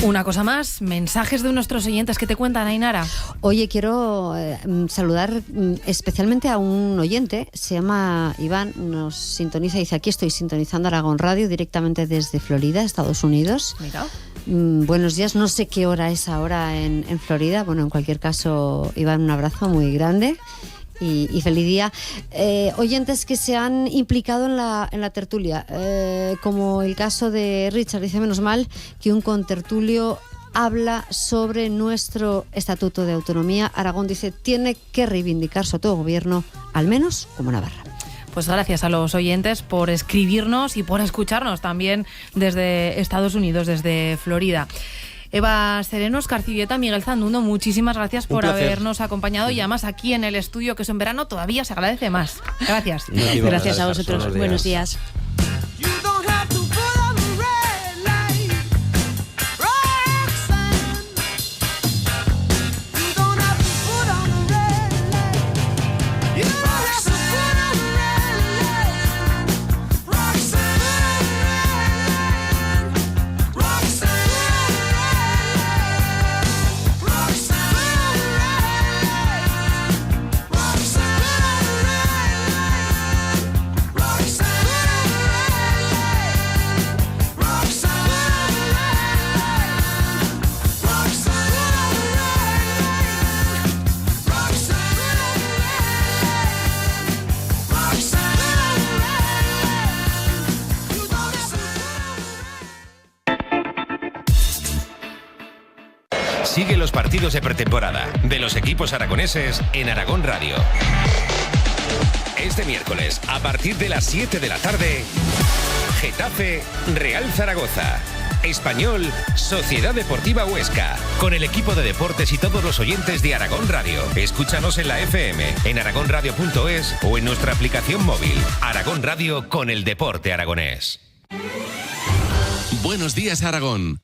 Una cosa más, mensajes de nuestros oyentes que te cuentan, Ainara. Oye, quiero saludar especialmente a un oyente, se llama Iván, nos sintoniza, dice: aquí estoy sintonizando Aragón Radio directamente desde Florida, Estados Unidos. Mira. Buenos días, no sé qué hora es ahora en Florida. En cualquier caso, Iván, un abrazo muy grande y feliz día. Oyentes que se han implicado en la tertulia, como el caso de Richard, dice: menos mal que un contertulio habla sobre nuestro Estatuto de Autonomía. Aragón, dice, tiene que reivindicar su autogobierno, al menos como Navarra. Pues gracias a los oyentes por escribirnos y por escucharnos también desde Estados Unidos, desde Florida. Eva Sereno, Óscar Civieta, Miguel Zandundo, muchísimas gracias por habernos acompañado y además aquí en el estudio, que eso en verano todavía se agradece más. Gracias. Gracias a vosotros. Buenos días. Sigue los partidos de pretemporada de los equipos aragoneses en Aragón Radio. Este miércoles, a partir de las 7 de la tarde, Getafe, Real Zaragoza. Español, Sociedad Deportiva Huesca. Con el equipo de deportes y todos los oyentes de Aragón Radio. Escúchanos en la FM, en aragonradio.es o en nuestra aplicación móvil. Aragón Radio con el deporte aragonés. Buenos días, Aragón.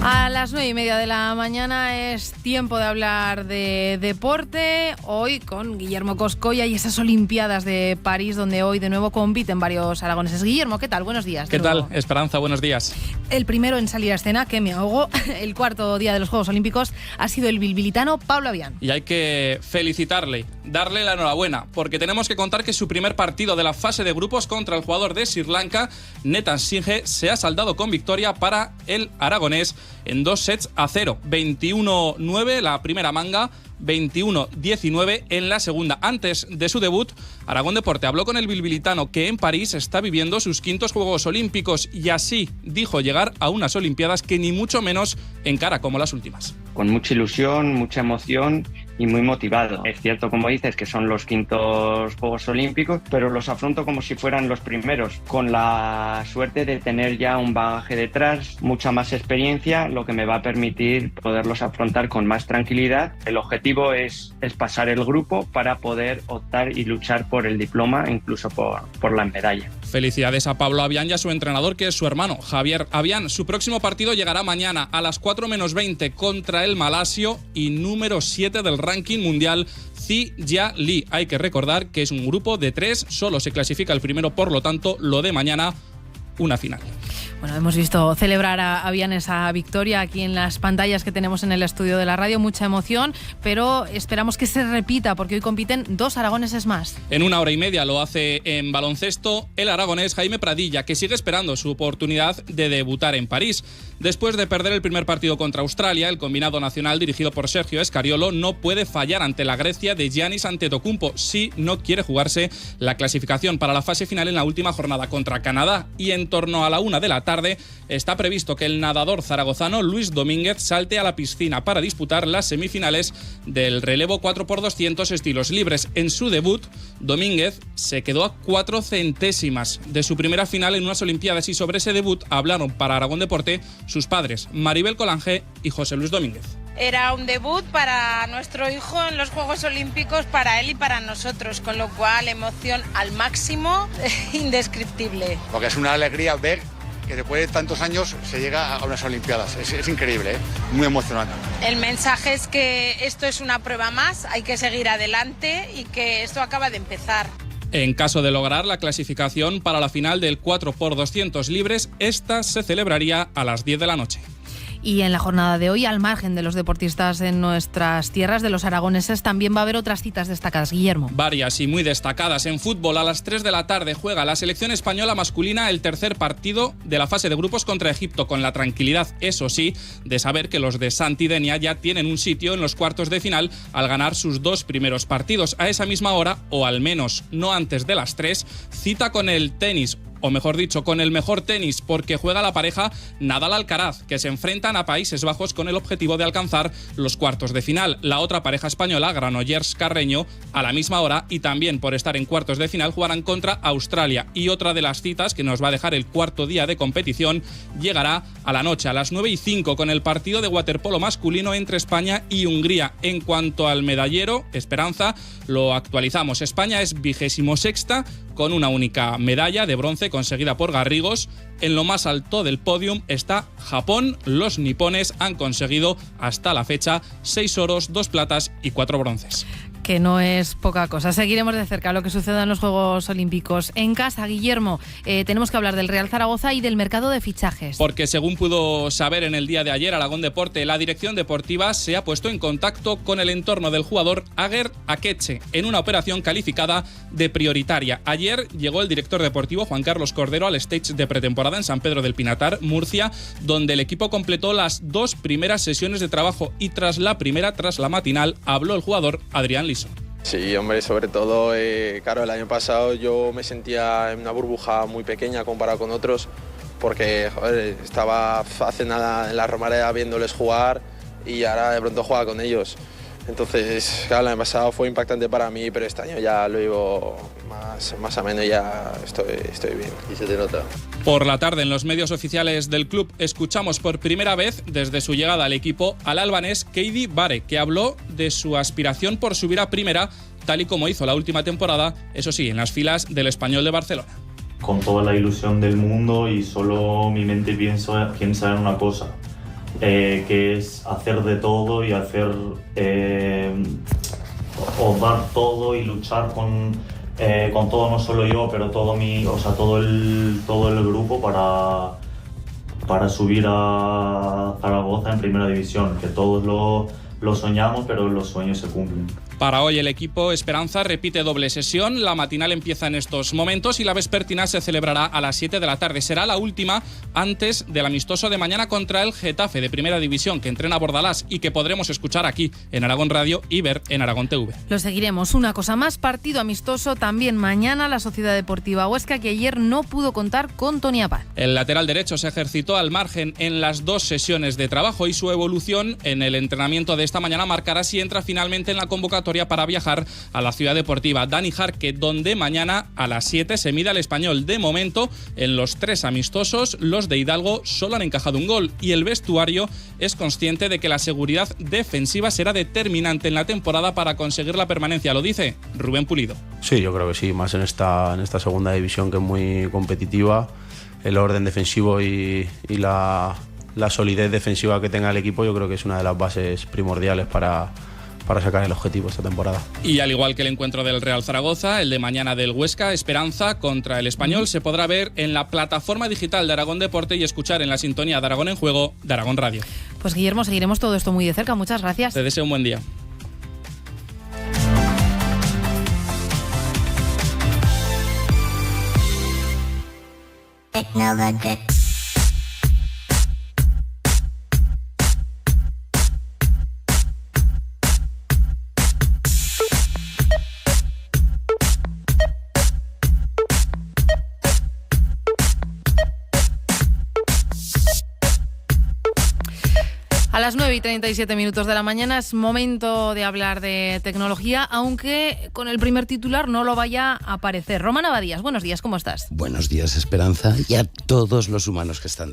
A las 9:30 de la mañana es tiempo de hablar de deporte, hoy con Guillermo Coscoya y esas Olimpiadas de París, donde hoy de nuevo compiten varios aragoneses. Guillermo, ¿qué tal? Buenos días. ¿Qué tal, Esperanza? Buenos días. El primero en salir a escena, que me ahogo, el cuarto día de los Juegos Olímpicos, ha sido el bilbilitano Pablo Avián. Y hay que felicitarle, darle la enhorabuena, porque tenemos que contar que su primer partido de la fase de grupos contra el jugador de Sri Lanka, Netan Singhe, se ha saldado con victoria para el aragonés en 2-0. 21-9 la primera manga, 21-19 en la segunda. Antes de su debut, Aragón Deporte habló con el bilbilitano, que en París está viviendo sus quintos Juegos Olímpicos, y así dijo llegar a unas Olimpiadas que ni mucho menos encara como las últimas. Con mucha ilusión, mucha emoción y muy motivado. Es cierto, como dices, que son los quintos Juegos Olímpicos, pero los afronto como si fueran los primeros, con la suerte de tener ya un bagaje detrás, mucha más experiencia, lo que me va a permitir poderlos afrontar con más tranquilidad. El objetivo es pasar el grupo para poder optar y luchar por el diploma, incluso por la medalla. Felicidades a Pablo Avián y a su entrenador, que es su hermano, Javier Avián. Su próximo partido llegará mañana a las 4:20 contra el malasio y número 7 del ranking mundial, Ziyia Lee. Hay que recordar que es un grupo de 3, solo se clasifica el primero, por lo tanto, lo de mañana, una final. Bueno, hemos visto celebrar a Avián esa victoria aquí en las pantallas que tenemos en el estudio de la radio, mucha emoción, pero esperamos que se repita, porque hoy compiten 2 aragoneses más. En 1 hora y media lo hace en baloncesto el aragonés Jaime Pradilla, que sigue esperando su oportunidad de debutar en París. Después de perder el primer partido contra Australia, el combinado nacional dirigido por Sergio Escariolo no puede fallar ante la Grecia de Giannis Antetokounmpo si no quiere jugarse la clasificación para la fase final en la última jornada contra Canadá. Y en torno a la 1 de la tarde está previsto que el nadador zaragozano Luis Domínguez salte a la piscina para disputar las semifinales del relevo 4x200 estilos libres. En su debut, Domínguez se quedó a 4 centésimas de su primera final en unas Olimpiadas, y sobre ese debut hablaron para Aragón Deporte sus padres, Maribel Colangé y José Luis Domínguez. Era un debut para nuestro hijo en los Juegos Olímpicos, para él y para nosotros, con lo cual emoción al máximo, indescriptible. Porque es una alegría ver que después de tantos años se llega a unas Olimpiadas. Es increíble, muy emocionante. El mensaje es que esto es una prueba más, hay que seguir adelante y que esto acaba de empezar. En caso de lograr la clasificación para la final del 4x200 libres, esta se celebraría a las 10 de la noche. Y en la jornada de hoy, al margen de los deportistas en nuestras tierras, de los aragoneses, también va a haber otras citas destacadas, Guillermo. Varias y muy destacadas. En fútbol, a las 3 de la tarde juega la selección española masculina el tercer partido de la fase de grupos contra Egipto, con la tranquilidad, eso sí, de saber que los de Santidenia ya tienen un sitio en los cuartos de final al ganar sus 2 primeros partidos. A esa misma hora, o al menos no antes de las 3, cita con el tenis, o mejor dicho, con el mejor tenis, porque juega la pareja Nadal-Alcaraz, que se enfrentan a Países Bajos con el objetivo de alcanzar los cuartos de final. La otra pareja española, Granollers-Carreño, a la misma hora, y también por estar en cuartos de final, jugarán contra Australia. Y otra de las citas que nos va a dejar el cuarto día de competición llegará a la noche, a las 9:05, con el partido de waterpolo masculino entre España y Hungría. En cuanto al medallero, Esperanza, lo actualizamos. España es 26ª, con una única medalla de bronce conseguida por Garrigos. En lo más alto del podium está Japón. Los nipones han conseguido hasta la fecha 6 oros, 2 platas y 4 bronces. Que no es poca cosa. Seguiremos de cerca lo que suceda en los Juegos Olímpicos. En casa, Guillermo, tenemos que hablar del Real Zaragoza y del mercado de fichajes. Porque según pudo saber en el día de ayer Aragón Deporte, la dirección deportiva se ha puesto en contacto con el entorno del jugador Ager Akeche en una operación calificada de prioritaria. Ayer llegó el director deportivo Juan Carlos Cordero al stage de pretemporada en San Pedro del Pinatar, Murcia, donde el equipo completó las 2 primeras sesiones de trabajo, y tras la matinal, habló el jugador Adrián Liso. Sí, hombre, sobre todo, claro, el año pasado yo me sentía en una burbuja muy pequeña comparado con otros, porque joder, estaba hace nada en la Romareda viéndoles jugar y ahora de pronto juega con ellos. Entonces, claro, el año pasado fue impactante para mí, pero este año ya lo llevo más ameno y ya estoy bien. ¿Y se te nota? Por la tarde, en los medios oficiales del club, escuchamos por primera vez desde su llegada al equipo al albanés Keidi Bare, que habló de su aspiración por subir a primera, tal y como hizo la última temporada, eso sí, en las filas del Español de Barcelona. Con toda la ilusión del mundo, y solo mi mente piensa en una cosa, que es hacer de todo y hacer o dar todo y luchar con todo, no solo yo, pero todo el grupo para subir a Zaragoza en primera división, que todos lo soñamos, pero los sueños se cumplen. Para hoy el equipo Esperanza repite doble sesión. La matinal empieza en estos momentos y la vespertina se celebrará a las 7 de la tarde. Será la última antes del amistoso de mañana contra el Getafe de Primera División, que entrena Bordalás y que podremos escuchar aquí en Aragón Radio y ver en Aragón TV. Lo seguiremos. Una cosa más, partido amistoso también mañana la Sociedad Deportiva Huesca, que ayer no pudo contar con Toni Abad. El lateral derecho se ejercitó al margen en las 2 sesiones de trabajo y su evolución en el entrenamiento de esta mañana marcará si entra finalmente en la convocatoria para viajar a la Ciudad Deportiva Dani Jarque, donde mañana a las 7 se mide al Español. De momento, en los 3 amistosos, los de Hidalgo solo han encajado un gol y el vestuario es consciente de que la seguridad defensiva será determinante en la temporada para conseguir la permanencia. Lo dice Rubén Pulido. Sí, yo creo que sí, más en esta segunda división, que es muy competitiva. El orden defensivo y la solidez defensiva que tenga el equipo, yo creo que es una de las bases primordiales para sacar el objetivo esta temporada. Y al igual que el encuentro del Real Zaragoza, el de mañana del Huesca, Esperanza contra el Español, se podrá ver en la plataforma digital de Aragón Deporte y escuchar en la sintonía de Aragón en Juego de Aragón Radio. Pues Guillermo, seguiremos todo esto muy de cerca. Muchas gracias. Te deseo un buen día. A las 9:37 de la mañana es momento de hablar de tecnología, aunque con el primer titular no lo vaya a aparecer. Román Abadías, buenos días, ¿cómo estás? Buenos días, Esperanza, y a todos los humanos que están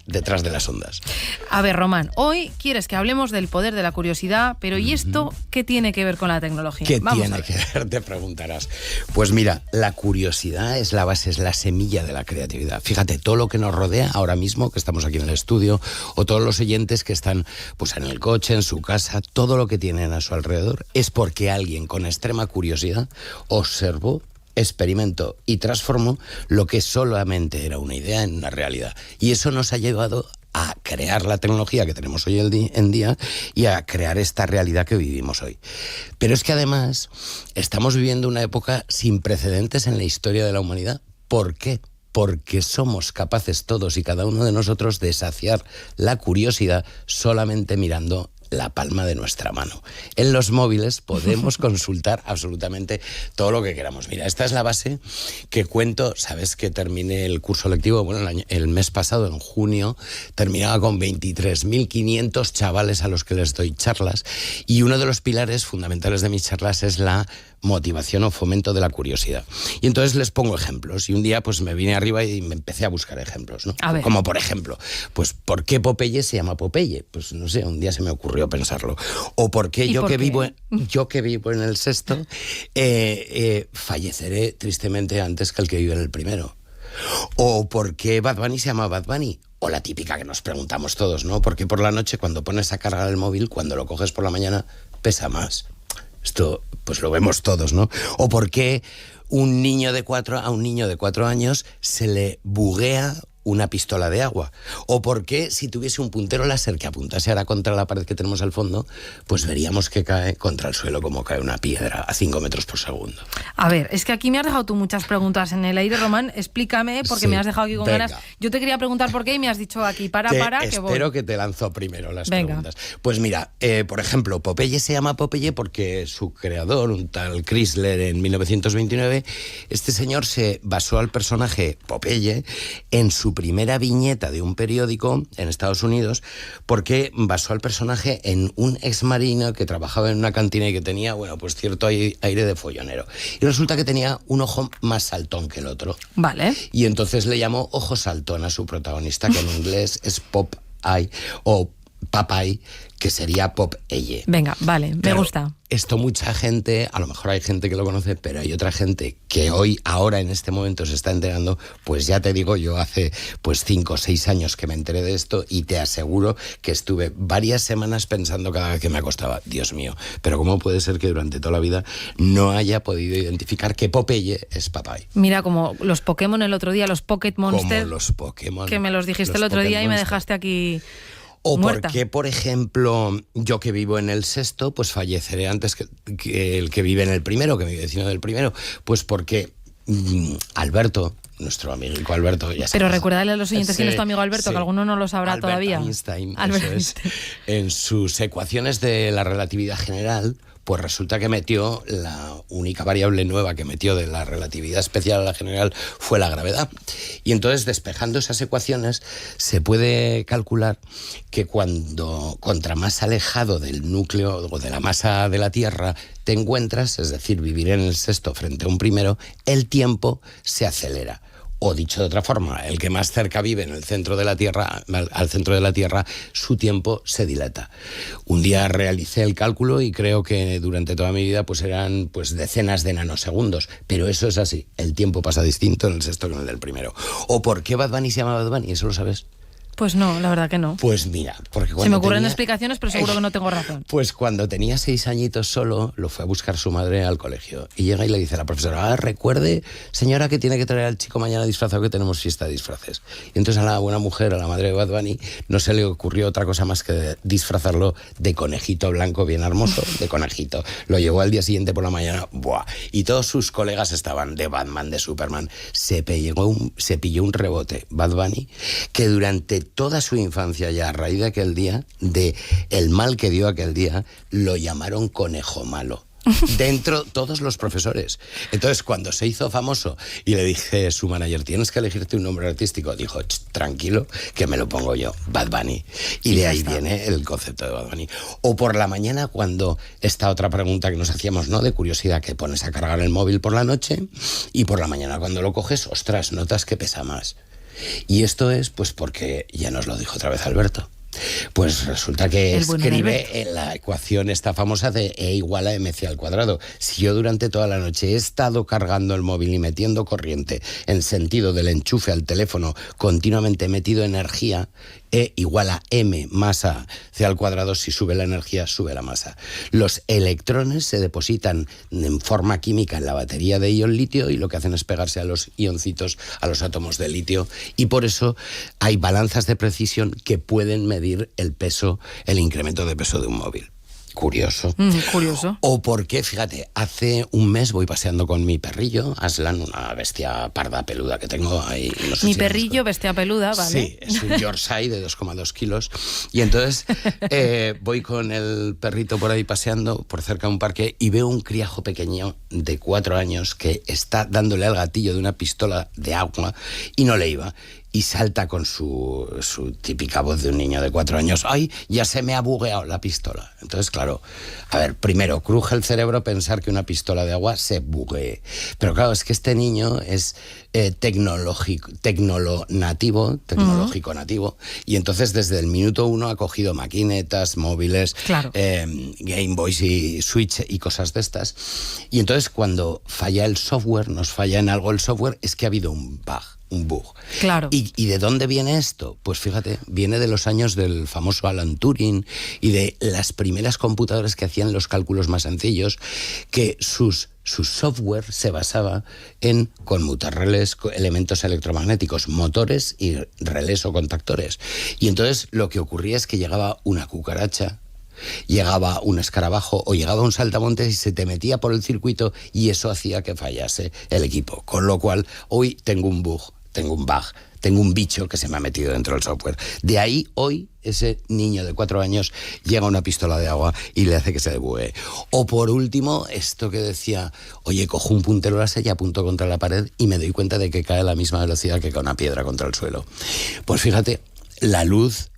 detrás de las ondas. A ver, Román, hoy quieres que hablemos del poder de la curiosidad, pero ¿y esto qué tiene que ver con la tecnología? ¿Qué tiene que ver? Te preguntarás. Pues mira, la curiosidad es la base, es la semilla de la creatividad. Fíjate, todo lo que nos rodea ahora mismo, que estamos aquí en el estudio, o todos los oyentes que están pues en el coche, en su casa, todo lo que tienen a su alrededor es porque alguien con extrema curiosidad observó, experimentó y transformó lo que solamente era una idea en una realidad. Y eso nos ha llevado a crear la tecnología que tenemos hoy en día y a crear esta realidad que vivimos hoy. Pero es que además estamos viviendo una época sin precedentes en la historia de la humanidad. ¿Por qué? Porque somos capaces todos y cada uno de nosotros de saciar la curiosidad solamente mirando la palma de nuestra mano. En los móviles podemos consultar absolutamente todo lo que queramos. Mira, esta es la base que cuento. Sabes que terminé el curso lectivo, bueno, el mes pasado, en junio, terminaba con 23.500 chavales a los que les doy charlas, y uno de los pilares fundamentales de mis charlas es la motivación o fomento de la curiosidad. Y entonces les pongo ejemplos, y un día pues me vine arriba y me empecé a buscar ejemplos, ¿no? Como por ejemplo, pues ¿por qué Popeye se llama Popeye? Pues no sé, un día se me ocurrió pensarlo. O ¿por qué yo que vivo en el sexto falleceré tristemente antes que el que vive en el primero? O ¿por qué Bad Bunny se llama Bad Bunny? O la típica que nos preguntamos todos, ¿no? Porque por la noche, cuando pones a cargar el móvil, cuando lo coges por la mañana, pesa más. Esto pues lo vemos todos, ¿no? O por qué a un niño de 4 años se le buguea una pistola de agua. O por qué si tuviese un puntero láser que apuntase ahora contra la pared que tenemos al fondo, pues veríamos que cae contra el suelo como cae una piedra a 5 metros por segundo. A ver, es que aquí me has dejado tú muchas preguntas en el aire, Román. Explícame, porque me has dejado aquí con ganas. Yo te quería preguntar por qué y me has dicho aquí, que voy. Espero que te lanzo primero las preguntas. Pues mira, por ejemplo, Popeye se llama Popeye porque su creador, un tal Chrysler, en 1929, este señor se basó al personaje Popeye en su primera viñeta de un periódico en Estados Unidos, porque basó al personaje en un exmarino que trabajaba en una cantina y que tenía, bueno, pues cierto aire de follonero. Y resulta que tenía un ojo más saltón que el otro. Vale. Y entonces le llamó Ojo Saltón a su protagonista, que en inglés es Pop Eye, o Papay, que sería Popeye. Venga, vale, me gusta. Esto mucha gente, a lo mejor hay gente que lo conoce, pero hay otra gente que ahora en este momento se está enterando. Pues ya te digo, yo hace pues 5 o 6 años que me enteré de esto y te aseguro que estuve varias semanas pensando cada vez que me acostaba, Dios mío, pero ¿cómo puede ser que durante toda la vida no haya podido identificar que Popeye es Papay? Mira, como los Pokémon el otro día, los Pocket Monster, como los Pokémon, que me los dijiste el otro día y me dejaste aquí... O muerta. porque, por ejemplo, yo que vivo en el sexto, pues falleceré antes que el que vive en el primero, que mi vecino del primero. Pues porque Alberto, nuestro amigo Alberto, ya sabes. Pero recuérdale a los oyentes quién es tu amigo Alberto, sí. que alguno no lo sabrá Albert todavía. Einstein, Albert eso es. En sus ecuaciones de la relatividad general, pues resulta que metió la única variable nueva que metió de la relatividad especial a la general fue la gravedad. Y entonces, despejando esas ecuaciones, se puede calcular que contra más alejado del núcleo o de la masa de la Tierra te encuentras, es decir, vivir en el sexto frente a un primero, el tiempo se acelera. O dicho de otra forma, el que más cerca vive en el centro de la Tierra, al centro de la Tierra, su tiempo se dilata. Un día realicé el cálculo y creo que durante toda mi vida pues eran pues decenas de nanosegundos. Pero eso es así, el tiempo pasa distinto en el sexto que en el del primero. ¿O por qué Bad Bunny se llama Bad Bunny? ¿Eso lo sabes? Pues no, la verdad que no. Pues mira, porque cuando se me ocurren explicaciones, pero seguro que no tengo razón. Pues cuando tenía 6 añitos solo, lo fue a buscar su madre al colegio. Y llega y le dice a la profesora, recuerde, señora, que tiene que traer al chico mañana disfrazado, que tenemos fiesta de disfraces. Y entonces a la buena mujer, a la madre de Bad Bunny, no se le ocurrió otra cosa más que disfrazarlo de conejito blanco bien hermoso, de conejito. Lo llevó al día siguiente por la mañana, ¡buah! Y todos sus colegas estaban de Batman, de Superman. Se pilló un rebote, Bad Bunny, que durante toda su infancia, ya a raíz de aquel día, de el mal que dio aquel día, lo llamaron conejo malo. Dentro todos los profesores. Entonces, cuando se hizo famoso y le dije a su manager, tienes que elegirte un nombre artístico, dijo, tranquilo, que me lo pongo yo, Bad Bunny. Y de ahí viene el concepto de Bad Bunny. O por la mañana, cuando esta otra pregunta que nos hacíamos, ¿no? De curiosidad, que pones a cargar el móvil por la noche y por la mañana cuando lo coges, ostras, notas que pesa más. Y esto es pues porque, ya nos lo dijo otra vez Alberto, pues resulta que escribe en la ecuación esta famosa de E igual a mc al cuadrado. Si yo durante toda la noche he estado cargando el móvil y metiendo corriente en sentido del enchufe al teléfono, continuamente he metido energía, E igual a m masa c al cuadrado. Si sube la energía, sube la masa. Los electrones se depositan en forma química en la batería de ion litio y lo que hacen es pegarse a los ioncitos, a los átomos de litio, y por eso hay balanzas de precisión que pueden medir el peso, el incremento de peso de un móvil. Curioso. Curioso. O porque, fíjate, hace un mes voy paseando con mi perrillo, Aslan, una bestia parda peluda que tengo ahí. No sé mi si perrillo, bestia peluda, ¿vale? Sí, es un Yorkshire de 2,2 kilos. Y entonces voy con el perrito por ahí paseando, por cerca de un parque, y veo un criajo pequeño de 4 años que está dándole al gatillo de una pistola de agua y no le iba. Y salta con su típica voz de un niño de 4 años. ¡Ay, ya se me ha bugueado la pistola! Entonces, claro, a ver, primero, cruje el cerebro pensar que una pistola de agua se buguee. Pero claro, es que este niño es tecnológico nativo, y entonces desde el minuto 1 ha cogido maquinetas, móviles, Game Boys y Switch y cosas de estas. Y entonces cuando falla el software, nos falla en algo el software, es que ha habido un bug. Claro. ¿Y de dónde viene esto? Pues fíjate, viene de los años del famoso Alan Turing y de las primeras computadoras que hacían los cálculos más sencillos, que su software se basaba en conmutar relés, elementos electromagnéticos, motores y relés o contactores. Y entonces lo que ocurría es que llegaba una cucaracha, llegaba un escarabajo o llegaba un saltamontes y se te metía por el circuito y eso hacía que fallase el equipo. Con lo cual, hoy tengo un bug, tengo un bicho que se me ha metido dentro del software. De ahí, hoy, ese niño de 4 años llega a una pistola de agua y le hace que se debugue. O por último, esto que decía, oye, cojo un puntero láser y apunto contra la pared y me doy cuenta de que cae a la misma velocidad que con una piedra contra el suelo. Pues fíjate, la luz...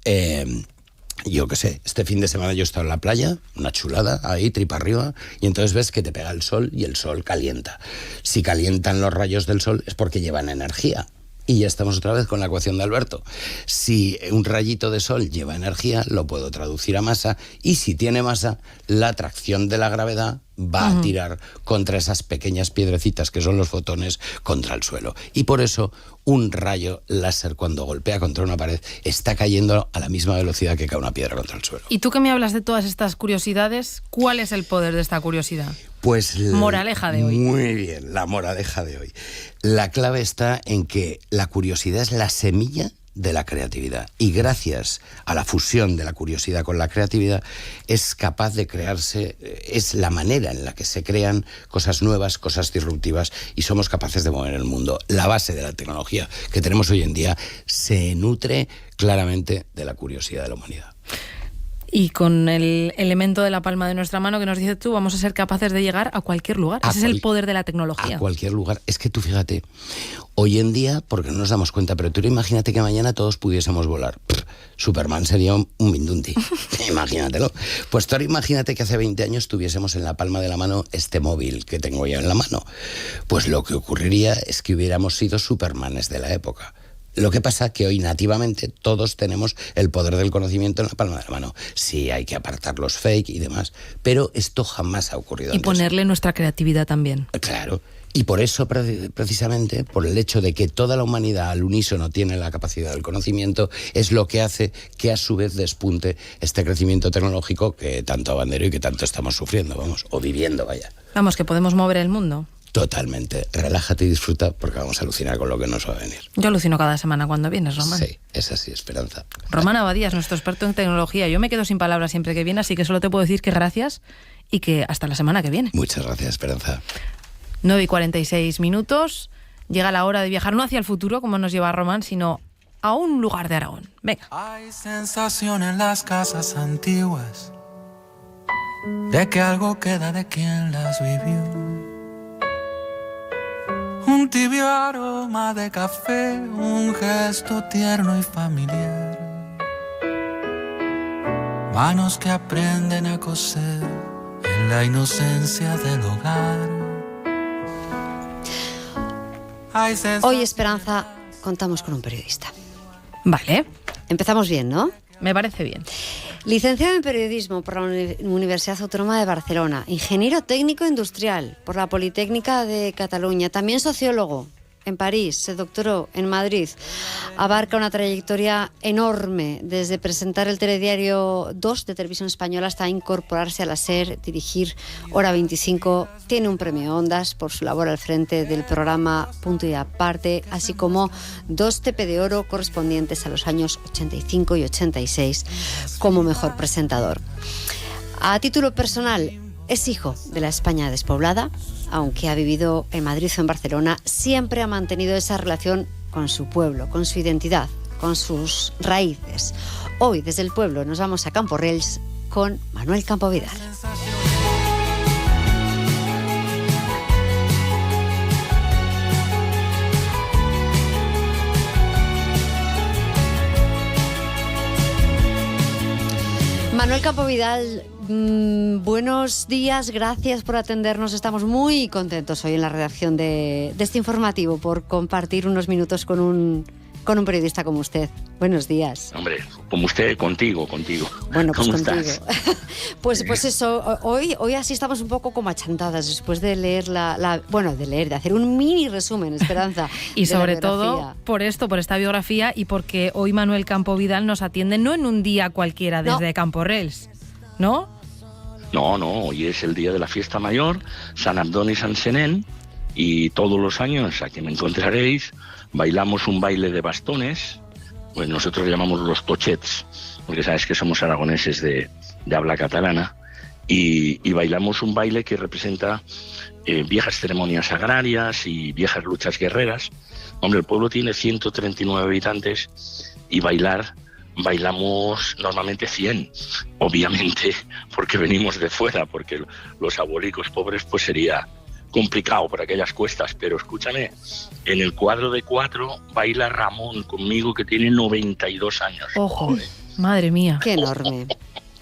yo qué sé, este fin de semana yo he estado en la playa, una chulada, ahí, tripa arriba, y entonces ves que te pega el sol y el sol calienta. Si calientan los rayos del sol es porque llevan energía. Y ya estamos otra vez con la ecuación de Alberto. Si un rayito de sol lleva energía, lo puedo traducir a masa, y si tiene masa, la atracción de la gravedad va a tirar contra esas pequeñas piedrecitas que son los fotones contra el suelo. Y por eso un rayo láser, cuando golpea contra una pared, está cayendo a la misma velocidad que cae una piedra contra el suelo. Y tú que me hablas de todas estas curiosidades, ¿cuál es el poder de esta curiosidad? Pues moraleja de hoy. Muy bien, la moraleja de hoy. La clave está en que la curiosidad es la semilla de la creatividad, y gracias a la fusión de la curiosidad con la creatividad es capaz de crearse, es la manera en la que se crean cosas nuevas, cosas disruptivas, y somos capaces de mover el mundo. La base de la tecnología que tenemos hoy en día se nutre claramente de la curiosidad de la humanidad. Y con el elemento de la palma de nuestra mano que nos dices tú, vamos a ser capaces de llegar a cualquier lugar. Ese es el poder de la tecnología. A cualquier lugar. Es que tú fíjate, hoy en día, porque no nos damos cuenta, pero tú imagínate que mañana todos pudiésemos volar. Superman sería un mindunti. Imagínatelo. Pues tú ahora imagínate que hace 20 años tuviésemos en la palma de la mano este móvil que tengo yo en la mano. Pues lo que ocurriría es que hubiéramos sido Supermanes de la época. Lo que pasa es que hoy nativamente todos tenemos el poder del conocimiento en la palma de la mano. Sí, hay que apartar los fake y demás, pero esto jamás ha ocurrido antes. Y ponerle nuestra creatividad también. Claro. Y por eso, precisamente, por el hecho de que toda la humanidad al unísono tiene la capacidad del conocimiento, es lo que hace que a su vez despunte este crecimiento tecnológico que tanto abanderó y que tanto estamos sufriendo, o viviendo, vaya. Vamos, que podemos mover el mundo. Totalmente. Relájate y disfruta, porque vamos a alucinar con lo que nos va a venir. Yo alucino cada semana cuando vienes, Román. Sí, es así, Esperanza. Román Abadía es nuestro experto en tecnología. Yo me quedo sin palabras siempre que viene, así que solo te puedo decir que gracias y que hasta la semana que viene. Muchas gracias, Esperanza. 9:46. Llega la hora de viajar, no hacia el futuro, como nos lleva Román, sino a un lugar de Aragón. Venga. Hay sensación en las casas antiguas de que algo queda de quien las vivió. Un tibio aroma de café, un gesto tierno y familiar. Manos que aprenden a coser en la inocencia del hogar. Hoy, Esperanza, contamos con un periodista. Vale. Empezamos bien, ¿no? Me parece bien. Licenciado en Periodismo por la Universidad Autónoma de Barcelona, ingeniero técnico industrial por la Politécnica de Cataluña, también sociólogo en París, se doctoró en Madrid. Abarca una trayectoria enorme, desde presentar el telediario 2 de Televisión Española hasta incorporarse a la SER, dirigir Hora 25. Tiene un premio Ondas por su labor al frente del programa Punto y Aparte, así como 2 TP de Oro correspondientes a los años 85 y 86 como mejor presentador. A título personal, es hijo de la España despoblada. Aunque ha vivido en Madrid o en Barcelona, siempre ha mantenido esa relación con su pueblo, con su identidad, con sus raíces. Hoy, desde el pueblo, nos vamos a Camporrels con Manuel Campovidal. Manuel Campovidal, buenos días, gracias por atendernos. Estamos muy contentos hoy en la redacción de este informativo por compartir unos minutos con un periodista como usted. Buenos días. Hombre, como usted, contigo. Bueno, pues ¿Cómo contigo. estás? pues eso, hoy así estamos un poco como achantadas después de leer de hacer un mini resumen, Esperanza. Y sobre todo por esta biografía, y porque hoy Manuel Campovidal nos atiende no en un día cualquiera desde Camporrels, ¿no? No, hoy es el día de la fiesta mayor, San Abdón y San Senén, y todos los años, aquí me encontraréis, bailamos un baile de bastones, pues nosotros llamamos los tochets, porque sabes que somos aragoneses de habla catalana, y bailamos un baile que representa viejas ceremonias agrarias y viejas luchas guerreras. Hombre, el pueblo tiene 139 habitantes y bailamos normalmente 100, obviamente porque venimos de fuera, porque los abuelicos pobres pues sería complicado por aquellas cuestas, pero escúchame, en el cuadro de 4 baila Ramón conmigo, que tiene 92 años. Ojo, madre mía. Qué enorme,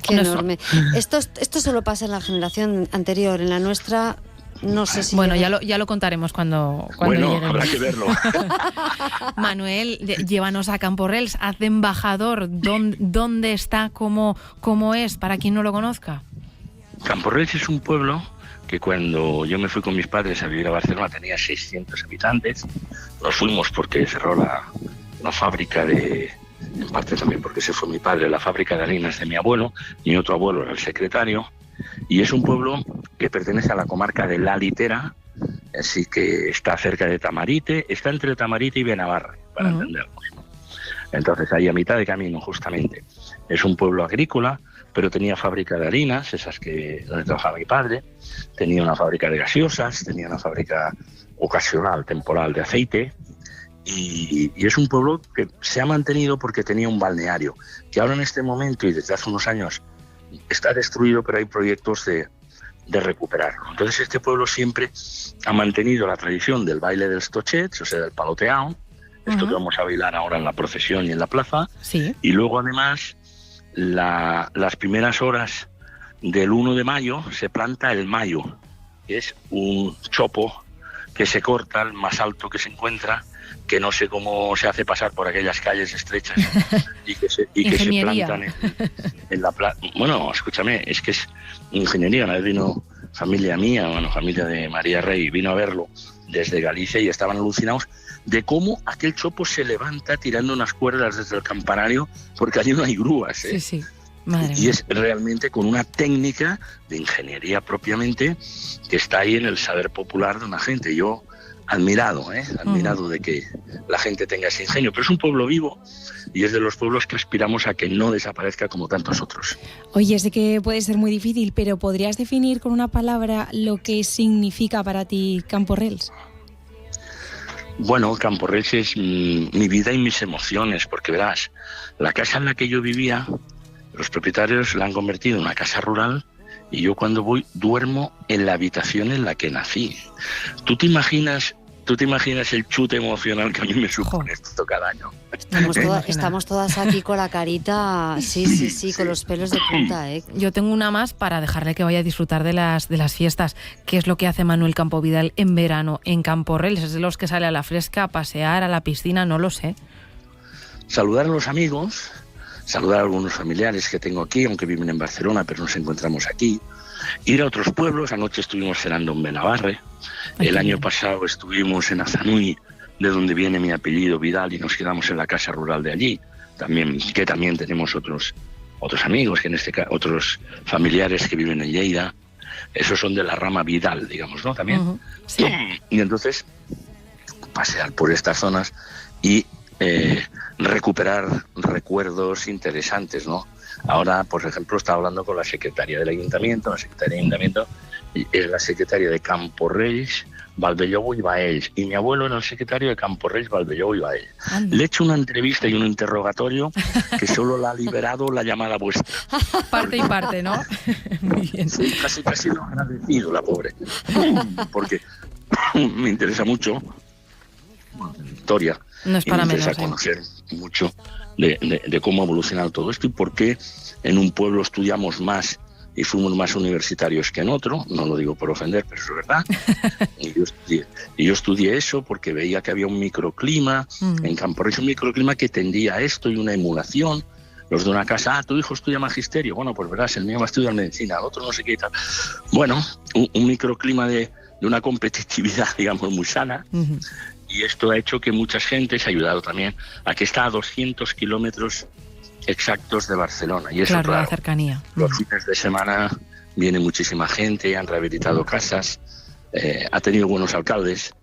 qué enorme. Esto solo pasa en la generación anterior, en la nuestra No sé si... Bueno, ya lo contaremos cuando lleguemos. Habrá que verlo. Manuel, llévanos a Camporrels, haz de embajador. ¿Dónde está? ¿Cómo es? Para quien no lo conozca. Camporrels es un pueblo que cuando yo me fui con mis padres a vivir a Barcelona tenía 600 habitantes. Nos fuimos porque cerró la fábrica en parte también porque se fue mi padre, la fábrica de harinas de mi abuelo. Mi otro abuelo era el secretario. Y es un pueblo que pertenece a la comarca de La Litera, así que está cerca de Tamarite, está entre Tamarite y Benavarre, para entendernos. Entonces, ahí a mitad de camino, justamente. Es un pueblo agrícola, pero tenía fábrica de harinas, donde trabajaba mi padre, tenía una fábrica de gaseosas, tenía una fábrica ocasional, temporal, de aceite, y es un pueblo que se ha mantenido porque tenía un balneario, que ahora en este momento y desde hace unos años está destruido, pero hay proyectos de recuperarlo. Entonces este pueblo siempre ha mantenido la tradición del baile del Stochets, o sea, del paloteao, esto que vamos a bailar ahora en la procesión y en la plaza, y luego además las primeras horas del 1 de mayo se planta el mayo, que es un chopo que se corta, el más alto que se encuentra, que no sé cómo se hace pasar por aquellas calles estrechas y que se plantan en la plaza. Bueno, escúchame, es que es ingeniería. Una vez vino familia mía, familia de María Rey, vino a verlo desde Galicia y estaban alucinados de cómo aquel chopo se levanta tirando unas cuerdas desde el campanario, porque allí no hay grúas. Sí. Madre y mía. Es realmente con una técnica de ingeniería propiamente que está ahí en el saber popular de una gente. Yo admirado de que la gente tenga ese ingenio, pero es un pueblo vivo y es de los pueblos que aspiramos a que no desaparezca como tantos otros. Oye, sé que puede ser muy difícil, pero ¿podrías definir con una palabra lo que significa para ti Camporrels? Bueno, Camporrels es mi vida y mis emociones, porque verás, la casa en la que yo vivía, los propietarios la han convertido en una casa rural y yo cuando voy duermo en la habitación en la que nací. ¿Tú te imaginas el chute emocional que a mí me supone esto cada año? Estamos todas aquí con la carita, sí, con los pelos de punta. Yo tengo una más para dejarle que vaya a disfrutar de las fiestas. ¿Qué es lo que hace Manuel Campovidal en verano en Camporrels? ¿Es de los que sale a la fresca, a pasear, a la piscina? No lo sé. Saludar a los amigos, saludar a algunos familiares que tengo aquí, aunque viven en Barcelona, pero nos encontramos aquí. Ir a otros pueblos. Anoche estuvimos cenando en Benavarre. El año pasado estuvimos en Azanui, de donde viene mi apellido Vidal, y nos quedamos en la casa rural de allí. También tenemos otros amigos, que en este caso, otros familiares que viven en Lleida. Esos son de la rama Vidal, digamos, ¿no? También. Sí. Y entonces pasear por estas zonas y recuperar recuerdos interesantes, ¿no? Ahora, por ejemplo, estaba hablando con la secretaria del ayuntamiento. La secretaria del ayuntamiento es la secretaria de Camporrels, Valbellou y Baells, y mi abuelo era el secretario de Camporrels, Valbellou y Baells. Le he hecho una entrevista y un interrogatorio que solo la ha liberado la llamada vuestra. Parte y parte, ¿no? Muy bien. Sí, casi lo ha agradecido, la pobre. Porque me interesa mucho la historia. No es para y me interesa menos, conocer mucho de cómo ha evolucionado todo esto y por qué en un pueblo estudiamos más y fuimos más universitarios que en otro. No lo digo por ofender, pero es verdad. Y yo estudié eso porque veía que había un microclima en Camporrels, un microclima que tendía a esto y una emulación. Los de una casa, tu hijo estudia magisterio. Bueno, pues verás, el mío va a estudiar medicina, el otro no sé qué y tal. Bueno, un microclima de una competitividad, digamos, muy sana. Y esto ha hecho que muchas gentes ha ayudado también a que está a 200 kilómetros exactos de Barcelona. Y eso, claro, la cercanía. Los fines de semana viene muchísima gente, han rehabilitado casas, ha tenido buenos alcaldes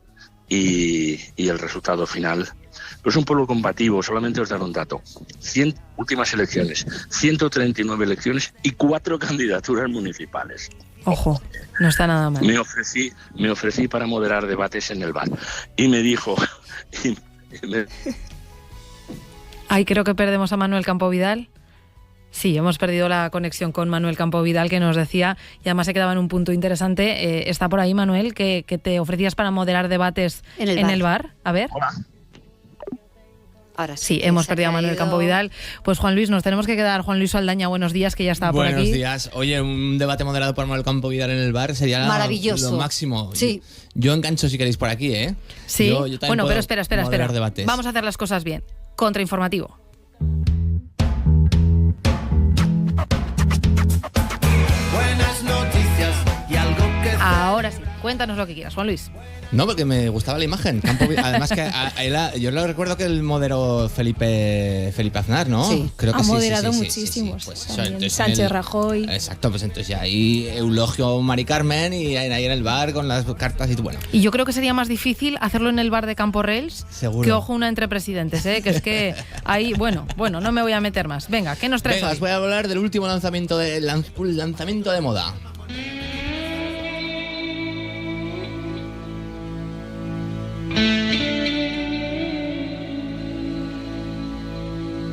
y el resultado final. Pues un pueblo combativo. Solamente os daré un dato. Últimas elecciones, 139 elecciones y 4 candidaturas municipales. Ojo, no está nada mal. Me ofrecí para moderar debates en el bar y me dijo... Ay, creo que perdemos a Manuel Campovidal. Sí, hemos perdido la conexión con Manuel Campovidal, que nos decía, y además se quedaba en un punto interesante. Está por ahí, Manuel, que te ofrecías para moderar debates en el bar. A ver. Hola. Ahora sí, hemos perdido a Manuel Campo Vidal. Pues Juan Luis, nos tenemos que quedar. Juan Luis Saldaña, buenos días, que ya está por aquí. Buenos días. Oye, un debate moderado por Manuel Campo Vidal en el bar sería maravilloso. Lo máximo. Sí. Yo engancho si queréis por aquí, ¿eh? Sí, yo bueno, pero espera. Debates. Vamos a hacer las cosas bien. Contrainformativo. Buenas noticias y algo que... Ahora sí, cuéntanos lo que quieras, Juan Luis. No, porque me gustaba la imagen. Además que yo lo recuerdo que el moderó Felipe Aznar, ¿no? Sí, creo que ha sí, moderado sí, muchísimos. Pues Sánchez Rajoy. Exacto, pues entonces ya ahí Eulogio, Mari Carmen y ahí en el bar con las cartas y bueno. Y yo creo que sería más difícil hacerlo en el bar de Camporrels que ojo una entre presidentes, ¿eh? Que es que ahí, bueno, no me voy a meter más. Venga, ¿qué nos traes hoy? Os voy a hablar del último lanzamiento de moda.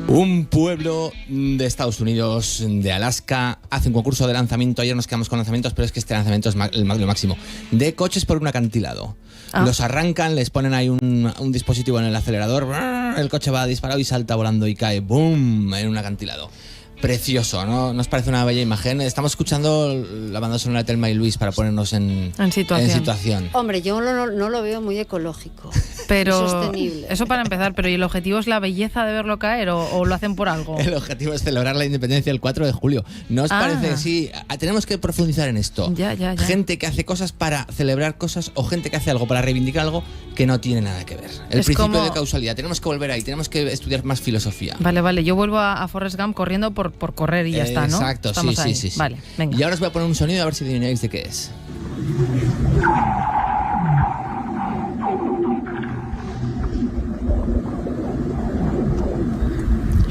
Un pueblo de Estados Unidos, de Alaska, hace un concurso de lanzamiento. Ayer nos quedamos con lanzamientos, pero es que este lanzamiento es lo máximo. De coches por un acantilado. Los arrancan, les ponen ahí un dispositivo en el acelerador. El coche va disparado y salta volando y cae ¡boom! En un acantilado. Precioso, ¿no? ¿Nos parece una bella imagen? Estamos escuchando la banda sonora de Thelma y Luis para ponernos en situación. Hombre, yo no lo veo muy ecológico. Pero sostenible. Eso para empezar, pero ¿y el objetivo es la belleza de verlo caer o lo hacen por algo? El objetivo es celebrar la independencia el 4 de julio. ¿No os parece? Sí, tenemos que profundizar en esto. Ya. Gente que hace cosas para celebrar cosas o gente que hace algo para reivindicar algo que no tiene nada que ver. El principio de causalidad. Tenemos que volver ahí, tenemos que estudiar más filosofía. Vale, yo vuelvo a Forrest Gump corriendo por correr y ya está, ¿no? Exacto, sí. Vale, venga. Y ahora os voy a poner un sonido a ver si adivináis de qué es.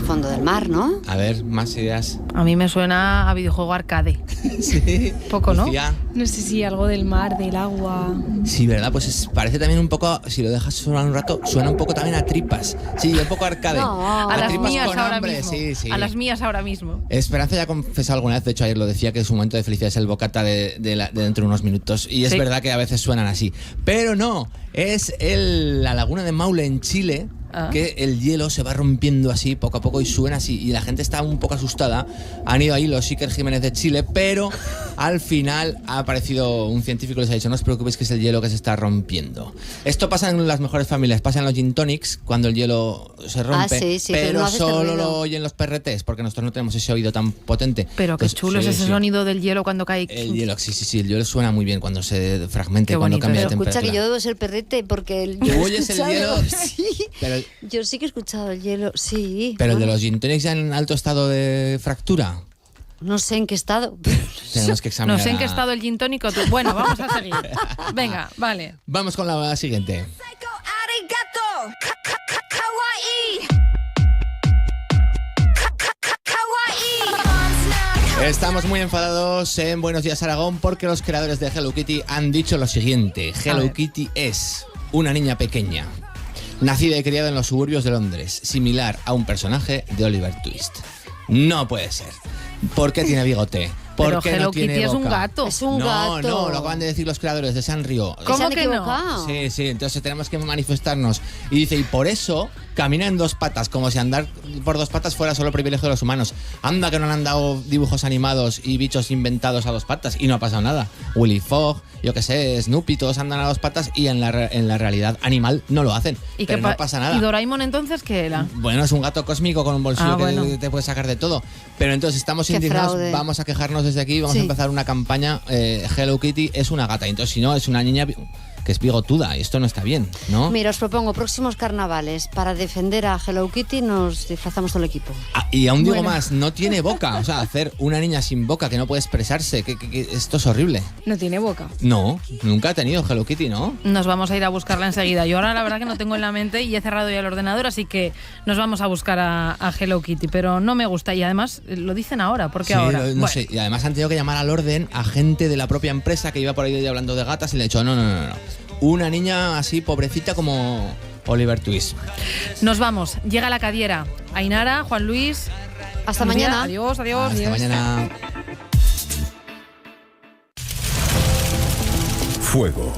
Fondo del mar, ¿no? A ver, más ideas. A mí me suena a videojuego arcade. Sí. Poco, ¿no? Lucía. No sé si algo del mar, del agua. Sí, ¿verdad? Pues parece también un poco, si lo dejas sonar un rato, suena un poco también a tripas. Sí, un poco arcade. No, a las tripas mías con ahora hambre. mismo. Sí. A las mías ahora mismo. Esperanza ya ha confesado alguna vez, de hecho ayer lo decía, que su momento de felicidad es el bocata de dentro de unos minutos. Y es verdad que a veces suenan así. Pero no, es la laguna de Maule en Chile. Que el hielo se va rompiendo así poco a poco y suena así y la gente está un poco asustada. Han ido ahí los Iker Jiménez de Chile, pero al final ha aparecido un científico y les ha dicho: no os preocupéis, que es el hielo que se está rompiendo. Esto pasa en las mejores familias, pasa en los gin tonics cuando el hielo se rompe, pero no solo lo oyen los perretés, porque nosotros no tenemos ese oído tan potente. Pero qué chulo es ese sonido del hielo cuando cae. El hielo, sí, el hielo suena muy bien cuando se fragmenta y cuando cambia de temperatura. Escucha, que yo debo ser perrete porque ¿Tú oyes el hielo? Sí. Pero yo sí que he escuchado el hielo, sí. Pero el de los gin tonics ya en alto estado de fractura. No sé en qué estado. Tenemos que examinar. No sé en qué estado el gin tónico. Bueno, vamos a seguir. Venga, vale. Vamos con la siguiente. Estamos muy enfadados en Buenos Días Aragón porque los creadores de Hello Kitty han dicho lo siguiente: Hello Kitty es una niña pequeña, nacida y criada en los suburbios de Londres, similar a un personaje de Oliver Twist. No puede ser. ¿Por qué tiene bigote? Pero qué Hello no tiene Kitty es boca? un gato. Es un gato. No, lo acaban de decir los creadores de Sanrio. ¿Cómo que no? Sí, entonces tenemos que manifestarnos. Y dice, y por eso camina en dos patas, como si andar por dos patas fuera solo privilegio de los humanos. Anda que no han dado dibujos animados y bichos inventados a dos patas y no ha pasado nada. Willy Fogg, yo que sé, Snoopy, todos andan a dos patas y en la realidad animal no lo hacen. Pero no pasa nada. ¿Y Doraemon entonces qué era? Bueno, es un gato cósmico con un bolsillo que te puede sacar de todo. Pero entonces estamos indignados, vamos a quejarnos desde aquí, vamos a empezar una campaña. Hello Kitty es una gata, entonces si no, es una niña que es bigotuda, y esto no está bien, ¿no? Mira, os propongo próximos carnavales. Para defender a Hello Kitty nos disfrazamos todo el equipo. Y aún digo más, no tiene boca. O sea, hacer una niña sin boca que no puede expresarse, que esto es horrible. No tiene boca. No, nunca ha tenido Hello Kitty, ¿no? Nos vamos a ir a buscarla enseguida. Yo ahora la verdad que no tengo en la mente y he cerrado ya el ordenador, así que nos vamos a buscar a Hello Kitty, pero no me gusta y además lo dicen ahora, porque ahora... No sé, y además han tenido que llamar al orden a gente de la propia empresa que iba por ahí hablando de gatas y le han dicho, no. Una niña así pobrecita como Oliver Twist. Nos vamos, llega la Cadiera. Ainara, Juan Luis. Hasta mañana. Adiós. Hasta mañana. Fuego.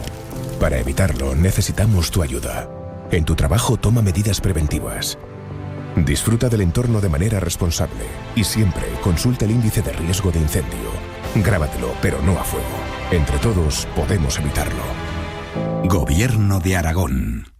Para evitarlo necesitamos tu ayuda. En tu trabajo toma medidas preventivas. Disfruta del entorno de manera responsable y siempre consulta el índice de riesgo de incendio. Grábatelo, pero no a fuego. Entre todos podemos evitarlo. Gobierno de Aragón.